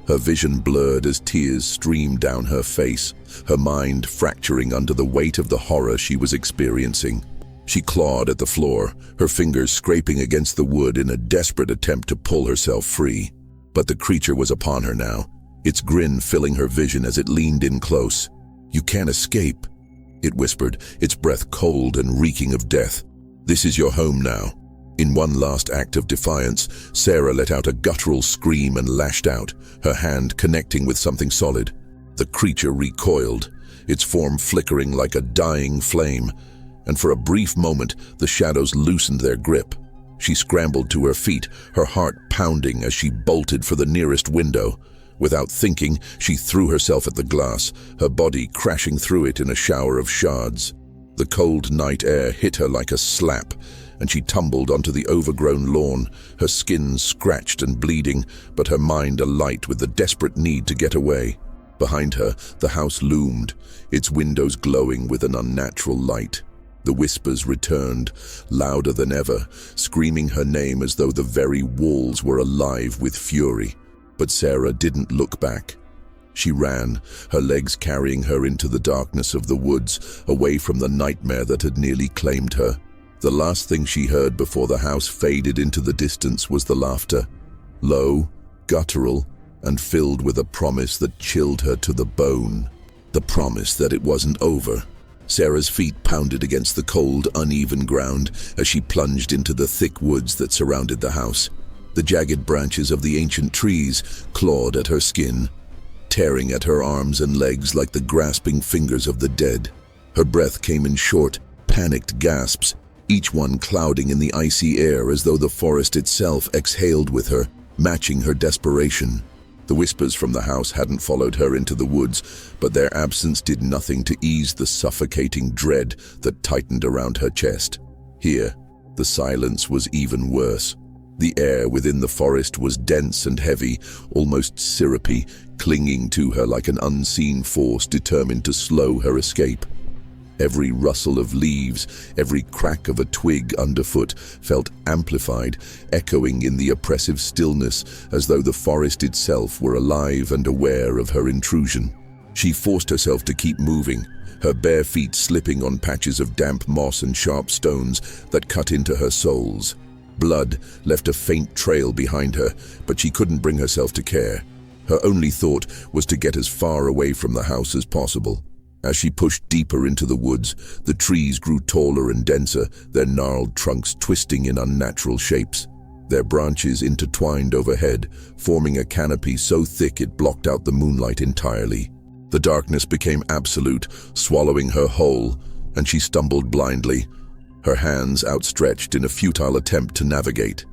Her vision blurred as tears streamed down her face, her mind fracturing under the weight of the horror she was experiencing. She clawed at the floor, her fingers scraping against the wood in a desperate attempt to pull herself free. But the creature was upon her now, its grin filling her vision as it leaned in close. "You can't escape," it whispered, its breath cold and reeking of death. "This is your home now." In one last act of defiance, Sarah let out a guttural scream and lashed out, her hand connecting with something solid. The creature recoiled, its form flickering like a dying flame, and for a brief moment the shadows loosened their grip. She scrambled to her feet, her heart pounding as she bolted for the nearest window. Without thinking, she threw herself at the glass, her body crashing through it in a shower of shards. The cold night air hit her like a slap, and she tumbled onto the overgrown lawn, her skin scratched and bleeding, but her mind alight with the desperate need to get away. Behind her, the house loomed, its windows glowing with an unnatural light. The whispers returned, louder than ever, screaming her name as though the very walls were alive with fury. But Sarah didn't look back. She ran, her legs carrying her into the darkness of the woods, away from the nightmare that had nearly claimed her. The last thing she heard before the house faded into the distance was the laughter, low, guttural, and filled with a promise that chilled her to the bone. The promise that it wasn't over. Sarah's feet pounded against the cold, uneven ground as she plunged into the thick woods that surrounded the house. The jagged branches of the ancient trees clawed at her skin, tearing at her arms and legs like the grasping fingers of the dead. Her breath came in short, panicked gasps, each one clouding in the icy air as though the forest itself exhaled with her, matching her desperation. The whispers from the house hadn't followed her into the woods, but their absence did nothing to ease the suffocating dread that tightened around her chest. Here, the silence was even worse. The air within the forest was dense and heavy, almost syrupy, clinging to her like an unseen force determined to slow her escape. Every rustle of leaves, every crack of a twig underfoot felt amplified, echoing in the oppressive stillness as though the forest itself were alive and aware of her intrusion. She forced herself to keep moving, her bare feet slipping on patches of damp moss and sharp stones that cut into her soles. Blood left a faint trail behind her, but she couldn't bring herself to care. Her only thought was to get as far away from the house as possible. As she pushed deeper into the woods, the trees grew taller and denser, their gnarled trunks twisting in unnatural shapes. Their branches intertwined overhead, forming a canopy so thick it blocked out the moonlight entirely. The darkness became absolute, swallowing her whole, and she stumbled blindly, her hands outstretched in a futile attempt to navigate.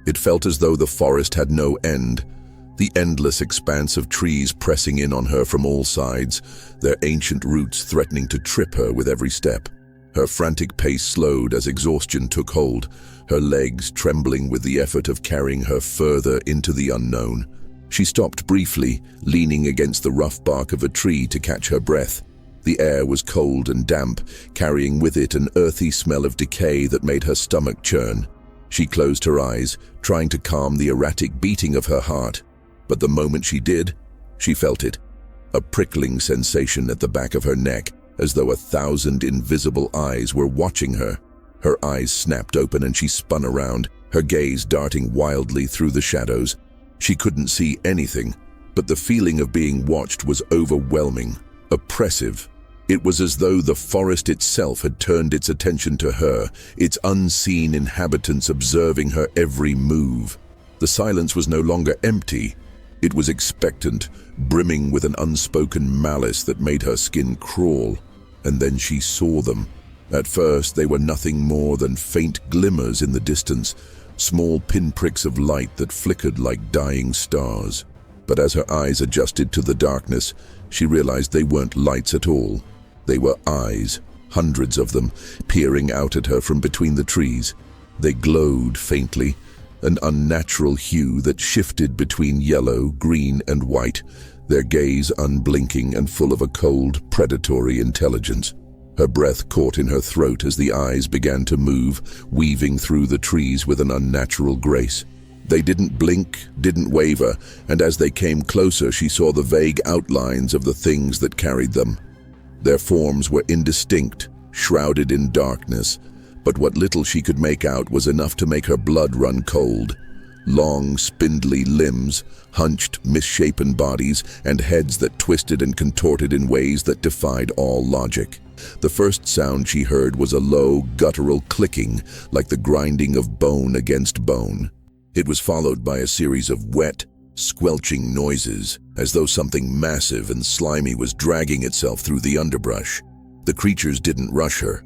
It felt as though the forest had no end, the endless expanse of trees pressing in on her from all sides, their ancient roots threatening to trip her with every step. Her frantic pace slowed as exhaustion took hold, her legs trembling with the effort of carrying her further into the unknown. She stopped briefly, leaning against the rough bark of a tree to catch her breath. The air was cold and damp, carrying with it an earthy smell of decay that made her stomach churn. She closed her eyes, trying to calm the erratic beating of her heart. But the moment she did, she felt it, a prickling sensation at the back of her neck, as though 1,000 invisible eyes were watching her. Her eyes snapped open and she spun around, her gaze darting wildly through the shadows. She couldn't see anything, but the feeling of being watched was overwhelming, oppressive. It was as though the forest itself had turned its attention to her, its unseen inhabitants observing her every move. The silence was no longer empty. It was expectant, brimming with an unspoken malice that made her skin crawl. And then she saw them. At first, they were nothing more than faint glimmers in the distance, small pinpricks of light that flickered like dying stars. But as her eyes adjusted to the darkness, she realized they weren't lights at all. They were eyes, hundreds of them, peering out at her from between the trees. They glowed faintly, an unnatural hue that shifted between yellow, green, and white, their gaze unblinking and full of a cold, predatory intelligence. Her breath caught in her throat as the eyes began to move, weaving through the trees with an unnatural grace. They didn't blink, didn't waver, and as they came closer, she saw the vague outlines of the things that carried them. Their forms were indistinct, shrouded in darkness, but what little she could make out was enough to make her blood run cold. Long, spindly limbs, hunched, misshapen bodies, and heads that twisted and contorted in ways that defied all logic. The first sound she heard was a low, guttural clicking, like the grinding of bone against bone. It was followed by a series of wet, squelching noises, as though something massive and slimy was dragging itself through the underbrush. The creatures didn't rush her.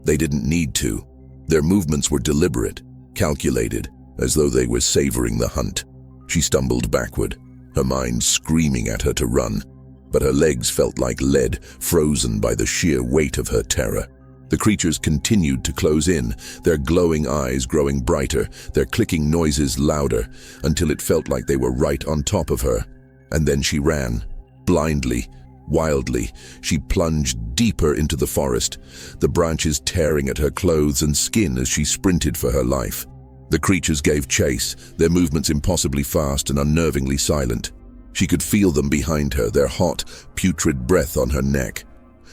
They didn't need to. Their movements were deliberate, calculated, as though they were savoring the hunt. She stumbled backward, her mind screaming at her to run, but her legs felt like lead, frozen by the sheer weight of her terror. The creatures continued to close in, their glowing eyes growing brighter, their clicking noises louder, until it felt like they were right on top of her. And then she ran, blindly, wildly. She plunged deeper into the forest, the branches tearing at her clothes and skin as she sprinted for her life. The creatures gave chase, their movements impossibly fast and unnervingly silent. She could feel them behind her, their hot, putrid breath on her neck,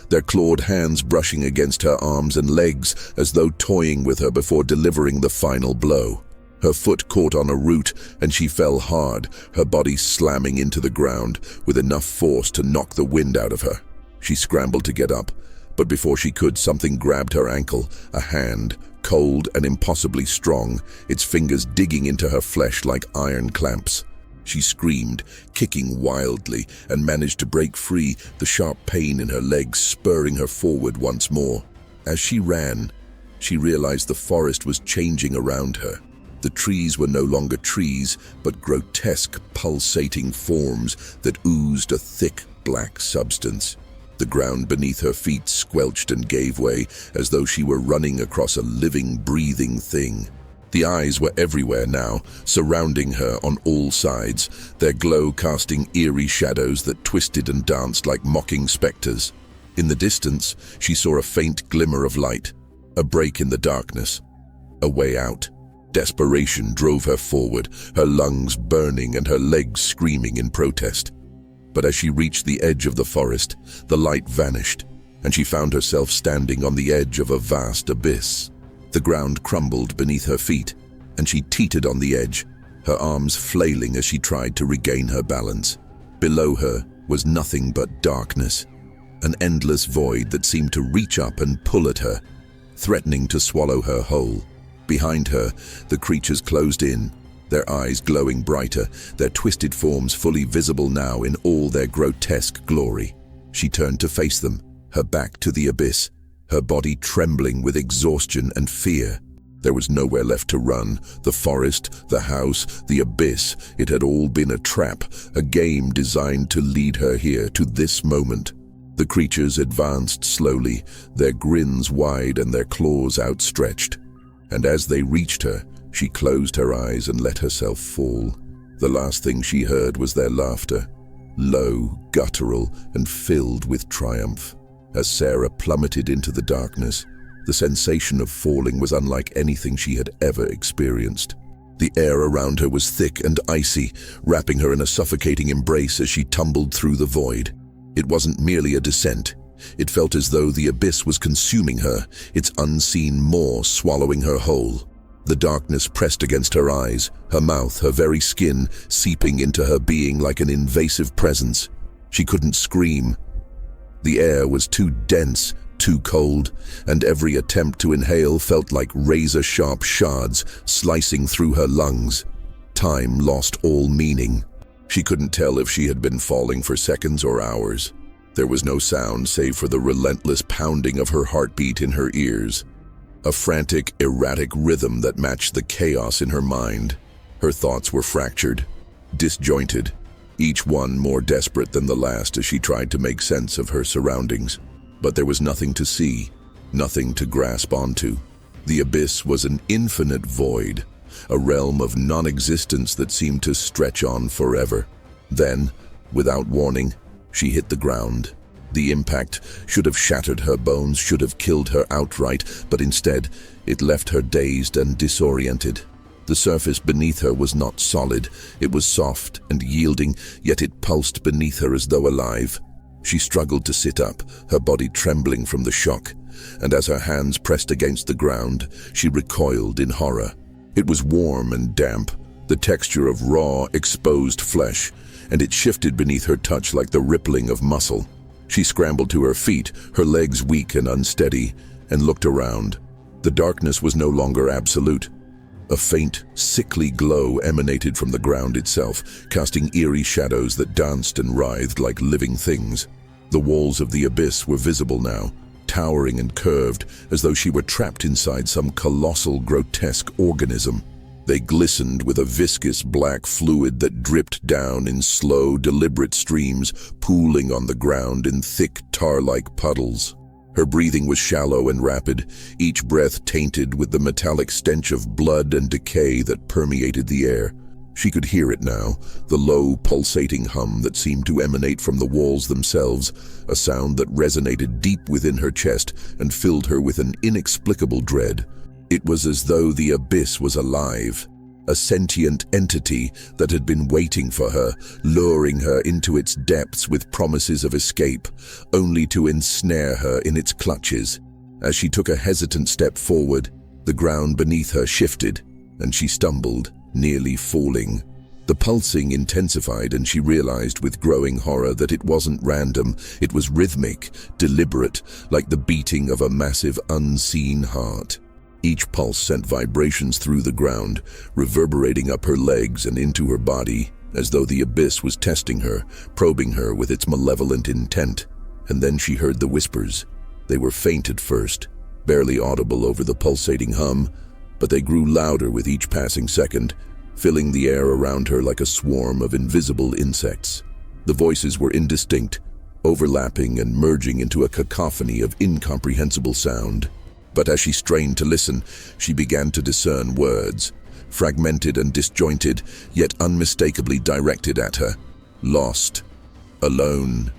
their clawed hands brushing against her arms and legs as though toying with her before delivering the final blow. Her foot caught on a root and she fell hard, her body slamming into the ground with enough force to knock the wind out of her. She scrambled to get up, but before she could, something grabbed her ankle, a hand, cold and impossibly strong, its fingers digging into her flesh like iron clamps. She screamed, kicking wildly, and managed to break free, the sharp pain in her legs spurring her forward once more. As she ran, she realized the forest was changing around her. The trees were no longer trees, but grotesque, pulsating forms that oozed a thick, black substance. The ground beneath her feet squelched and gave way, as though she were running across a living, breathing thing. The eyes were everywhere now, surrounding her on all sides, their glow casting eerie shadows that twisted and danced like mocking specters. In the distance, she saw a faint glimmer of light, a break in the darkness, a way out. Desperation drove her forward, her lungs burning and her legs screaming in protest. But as she reached the edge of the forest, the light vanished, and she found herself standing on the edge of a vast abyss. The ground crumbled beneath her feet, and she teetered on the edge, her arms flailing as she tried to regain her balance. Below her was nothing but darkness, an endless void that seemed to reach up and pull at her, threatening to swallow her whole. Behind her, the creatures closed in, their eyes glowing brighter, their twisted forms fully visible now in all their grotesque glory. She turned to face them, her back to the abyss, her body trembling with exhaustion and fear. There was nowhere left to run. The forest, the house, the abyss, it had all been a trap, a game designed to lead her here, to this moment. The creatures advanced slowly, their grins wide and their claws outstretched. And as they reached her, she closed her eyes and let herself fall. The last thing she heard was their laughter, low, guttural, and filled with triumph. As Sarah plummeted into the darkness, the sensation of falling was unlike anything she had ever experienced. The air around her was thick and icy, wrapping her in a suffocating embrace as she tumbled through the void. It wasn't merely a descent. It felt as though the abyss was consuming her, its unseen maw swallowing her whole. The darkness pressed against her eyes, her mouth, her very skin, seeping into her being like an invasive presence. She couldn't scream. The air was too dense, too cold, and every attempt to inhale felt like razor-sharp shards slicing through her lungs. Time lost all meaning. She couldn't tell if she had been falling for seconds or hours. There was no sound save for the relentless pounding of her heartbeat in her ears, a frantic, erratic rhythm that matched the chaos in her mind. Her thoughts were fractured, disjointed, each one more desperate than the last as she tried to make sense of her surroundings. But there was nothing to see, nothing to grasp onto. The abyss was an infinite void, a realm of non-existence that seemed to stretch on forever. Then, without warning, she hit the ground. The impact should have shattered her bones, should have killed her outright, but instead, it left her dazed and disoriented. The surface beneath her was not solid. It was soft and yielding, yet it pulsed beneath her as though alive. She struggled to sit up, her body trembling from the shock, and as her hands pressed against the ground, she recoiled in horror. It was warm and damp, the texture of raw, exposed flesh, and it shifted beneath her touch like the rippling of muscle. She scrambled to her feet, her legs weak and unsteady, and looked around. The darkness was no longer absolute. A faint, sickly glow emanated from the ground itself, casting eerie shadows that danced and writhed like living things. The walls of the abyss were visible now, towering and curved, as though she were trapped inside some colossal, grotesque organism. They glistened with a viscous black fluid that dripped down in slow, deliberate streams, pooling on the ground in thick, tar-like puddles. Her breathing was shallow and rapid, each breath tainted with the metallic stench of blood and decay that permeated the air. She could hear it now, the low, pulsating hum that seemed to emanate from the walls themselves, a sound that resonated deep within her chest and filled her with an inexplicable dread. It was as though the abyss was alive, a sentient entity that had been waiting for her, luring her into its depths with promises of escape, only to ensnare her in its clutches. As she took a hesitant step forward, the ground beneath her shifted, and she stumbled, nearly falling. The pulsing intensified, and she realized with growing horror that it wasn't random, it was rhythmic, deliberate, like the beating of a massive unseen heart. Each pulse sent vibrations through the ground, reverberating up her legs and into her body, as though the abyss was testing her, probing her with its malevolent intent. And then she heard the whispers. They were faint at first, barely audible over the pulsating hum, but they grew louder with each passing second, filling the air around her like a swarm of invisible insects. The voices were indistinct, overlapping and merging into a cacophony of incomprehensible sound. But as she strained to listen, she began to discern words, fragmented and disjointed, yet unmistakably directed at her. Lost, alone,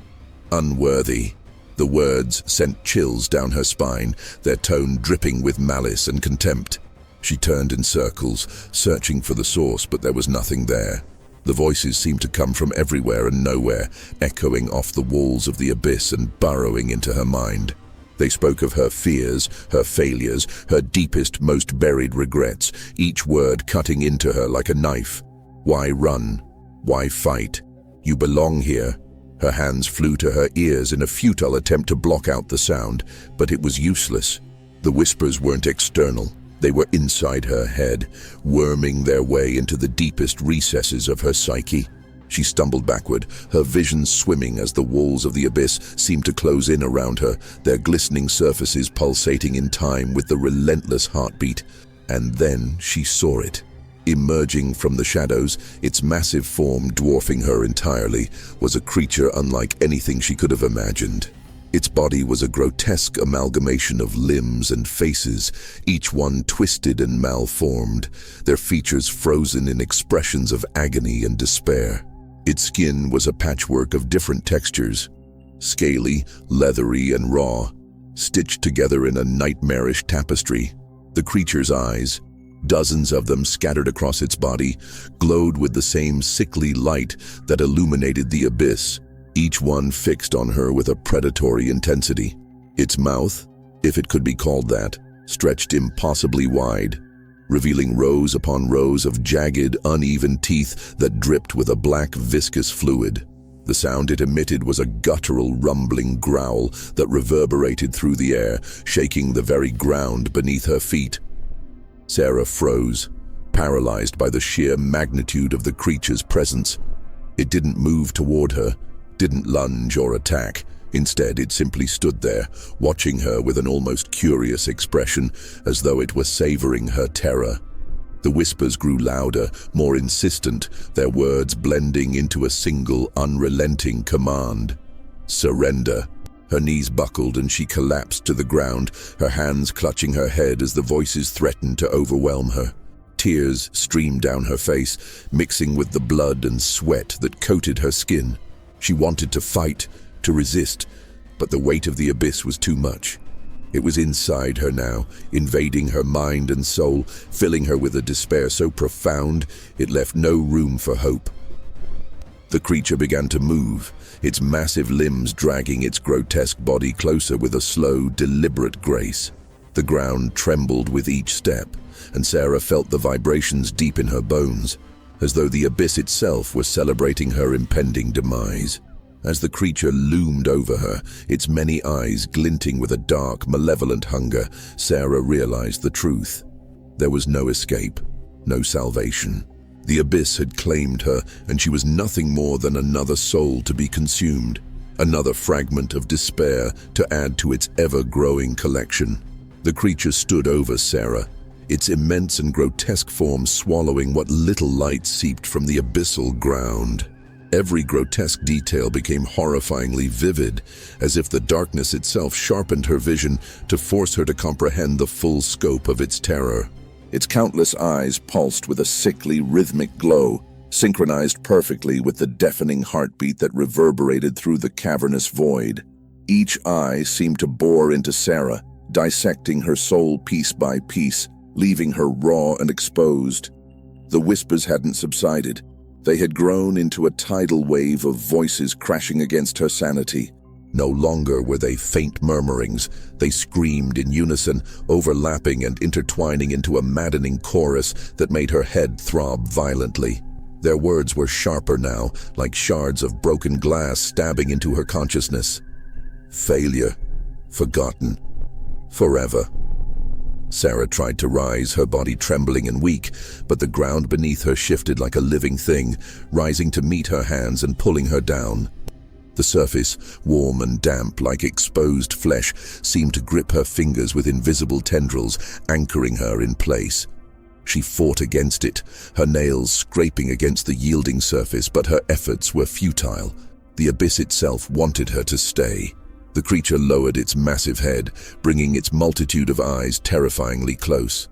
unworthy. The words sent chills down her spine, their tone dripping with malice and contempt. She turned in circles, searching for the source, but there was nothing there. The voices seemed to come from everywhere and nowhere, echoing off the walls of the abyss and burrowing into her mind. They spoke of her fears, her failures, her deepest, most buried regrets, each word cutting into her like a knife. Why run? Why fight? You belong here. Her hands flew to her ears in a futile attempt to block out the sound, but it was useless. The whispers weren't external. They were inside her head, worming their way into the deepest recesses of her psyche. She stumbled backward, her vision swimming as the walls of the abyss seemed to close in around her, their glistening surfaces pulsating in time with the relentless heartbeat. And then she saw it. Emerging from the shadows, its massive form dwarfing her entirely, was a creature unlike anything she could have imagined. Its body was a grotesque amalgamation of limbs and faces, each one twisted and malformed, their features frozen in expressions of agony and despair. Its skin was a patchwork of different textures, scaly, leathery, and raw, stitched together in a nightmarish tapestry. The creature's eyes, dozens of them scattered across its body, glowed with the same sickly light that illuminated the abyss, each one fixed on her with a predatory intensity. Its mouth, if it could be called that, stretched impossibly wide, revealing rows upon rows of jagged, uneven teeth that dripped with a black, viscous fluid. The sound it emitted was a guttural, rumbling growl that reverberated through the air, shaking the very ground beneath her feet. Sarah froze, paralyzed by the sheer magnitude of the creature's presence. It didn't move toward her, didn't lunge or attack. Instead, it simply stood there, watching her with an almost curious expression, as though it were savoring her terror. The whispers grew louder, more insistent, their words blending into a single, unrelenting command. Surrender. Her knees buckled and she collapsed to the ground, her hands clutching her head as the voices threatened to overwhelm her. Tears streamed down her face, mixing with the blood and sweat that coated her skin. She wanted to fight, to resist, but the weight of the abyss was too much. It was inside her now, invading her mind and soul, filling her with a despair so profound it left no room for hope. The creature began to move, its massive limbs dragging its grotesque body closer with a slow, deliberate grace. The ground trembled with each step, and Sarah felt the vibrations deep in her bones, as though the abyss itself were celebrating her impending demise. As the creature loomed over her, its many eyes glinting with a dark, malevolent hunger, Sarah realized the truth. There was no escape, no salvation. The abyss had claimed her, and she was nothing more than another soul to be consumed, another fragment of despair to add to its ever-growing collection. The creature stood over Sarah, its immense and grotesque form swallowing what little light seeped from the abyssal ground. Every grotesque detail became horrifyingly vivid, as if the darkness itself sharpened her vision to force her to comprehend the full scope of its terror. Its countless eyes pulsed with a sickly, rhythmic glow, synchronized perfectly with the deafening heartbeat that reverberated through the cavernous void. Each eye seemed to bore into Sarah, dissecting her soul piece by piece, leaving her raw and exposed. The whispers hadn't subsided. They had grown into a tidal wave of voices crashing against her sanity. No longer were they faint murmurings. They screamed in unison, overlapping and intertwining into a maddening chorus that made her head throb violently. Their words were sharper now, like shards of broken glass stabbing into her consciousness. Failure. Forgotten. Forever. Sarah tried to rise, her body trembling and weak, but the ground beneath her shifted like a living thing, rising to meet her hands and pulling her down. The surface, warm and damp like exposed flesh, seemed to grip her fingers with invisible tendrils, anchoring her in place. She fought against it, her nails scraping against the yielding surface, but her efforts were futile. The abyss itself wanted her to stay. The creature lowered its massive head, bringing its multitude of eyes terrifyingly close.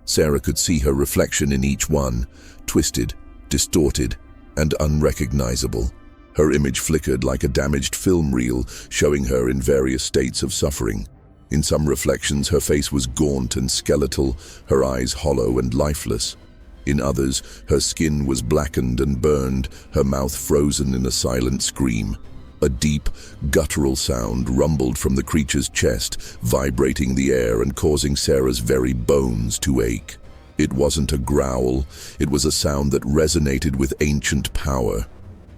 Sarah could see her reflection in each one, twisted, distorted, and unrecognizable. Her image flickered like a damaged film reel, showing her in various states of suffering. In some reflections, her face was gaunt and skeletal, her eyes hollow and lifeless. In others, her skin was blackened and burned, her mouth frozen in a silent scream. A deep, guttural sound rumbled from the creature's chest, vibrating the air and causing Sarah's very bones to ache. It wasn't a growl, it was a sound that resonated with ancient power.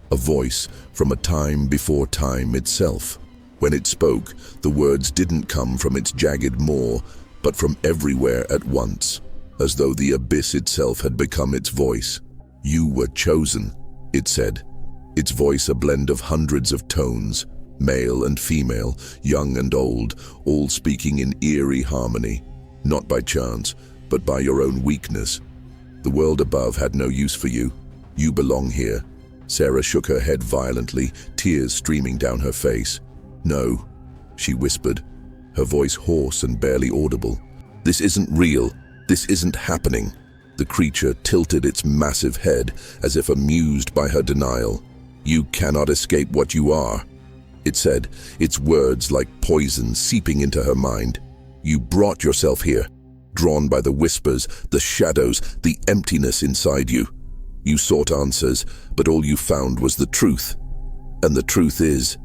A voice from a time before time itself. When it spoke, the words didn't come from its jagged maw, but from everywhere at once, as though the abyss itself had become its voice. "You were chosen," it said, its voice a blend of hundreds of tones, male and female, young and old, all speaking in eerie harmony, not by chance, but by your own weakness. The world above had no use for you. You belong here. Sarah shook her head violently, tears streaming down her face. "No," she whispered, her voice hoarse and barely audible. "This isn't real. This isn't happening." The creature tilted its massive head as if amused by her denial. "You cannot escape what you are," it said, its words like poison seeping into her mind. "You brought yourself here, drawn by the whispers, the shadows, the emptiness inside you. You sought answers, but all you found was the truth. And the truth is..."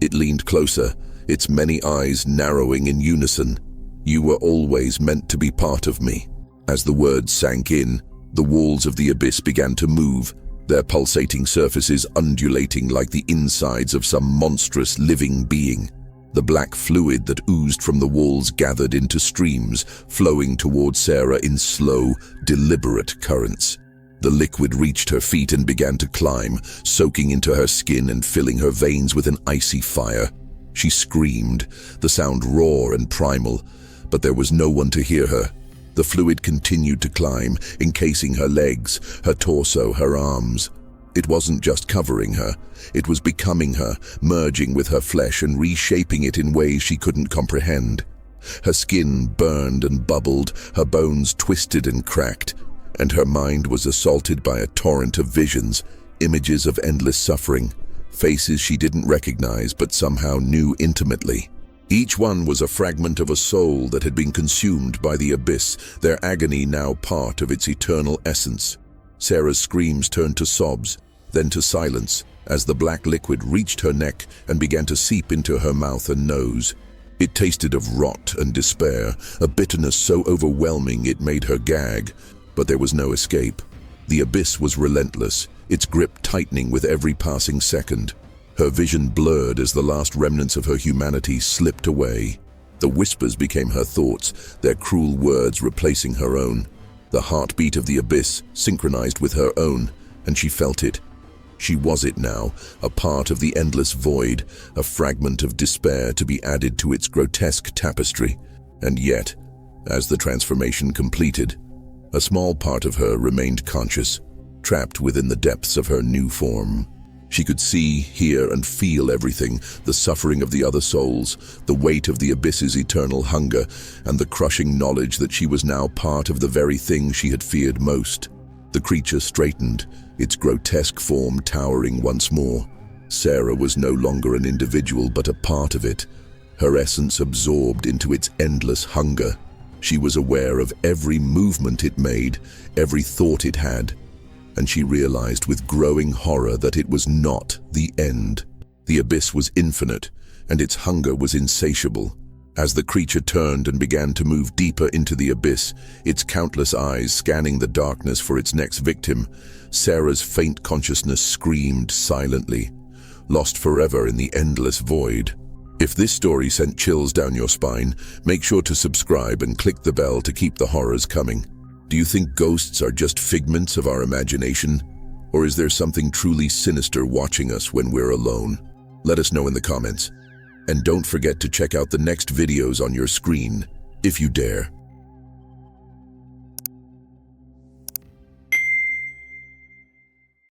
It leaned closer, its many eyes narrowing in unison. "You were always meant to be part of me." As the words sank in, the walls of the abyss began to move, their pulsating surfaces undulating like the insides of some monstrous living being. The black fluid that oozed from the walls gathered into streams, flowing towards Sarah in slow, deliberate currents. The liquid reached her feet and began to climb, soaking into her skin and filling her veins with an icy fire. She screamed, the sound raw and primal, but there was no one to hear her. The fluid continued to climb, encasing her legs, her torso, her arms. It wasn't just covering her, it was becoming her, merging with her flesh and reshaping it in ways she couldn't comprehend. Her skin burned and bubbled, her bones twisted and cracked, and her mind was assaulted by a torrent of visions, images of endless suffering, faces she didn't recognize but somehow knew intimately. Each one was a fragment of a soul that had been consumed by the abyss, their agony now part of its eternal essence. Sarah's screams turned to sobs, then to silence, as the black liquid reached her neck and began to seep into her mouth and nose. It tasted of rot and despair, a bitterness so overwhelming it made her gag, but there was no escape. The abyss was relentless, its grip tightening with every passing second. Her vision blurred as the last remnants of her humanity slipped away. The whispers became her thoughts, their cruel words replacing her own. The heartbeat of the abyss synchronized with her own, and she felt it. She was it now, a part of the endless void, a fragment of despair to be added to its grotesque tapestry. And yet, as the transformation completed, a small part of her remained conscious, trapped within the depths of her new form. She could see, hear, and feel everything, the suffering of the other souls, the weight of the abyss's eternal hunger, and the crushing knowledge that she was now part of the very thing she had feared most. The creature straightened, its grotesque form towering once more. Sarah was no longer an individual but a part of it, her essence absorbed into its endless hunger. She was aware of every movement it made, every thought it had, and she realized with growing horror that it was not the end. The abyss was infinite, and its hunger was insatiable. As the creature turned and began to move deeper into the abyss, its countless eyes scanning the darkness for its next victim, Sarah's faint consciousness screamed silently, lost forever in the endless void. If this story sent chills down your spine, make sure to subscribe and click the bell to keep the horrors coming. Do you think ghosts are just figments of our imagination? Or is there something truly sinister watching us when we're alone? Let us know in the comments. And don't forget to check out the next videos on your screen, if you dare.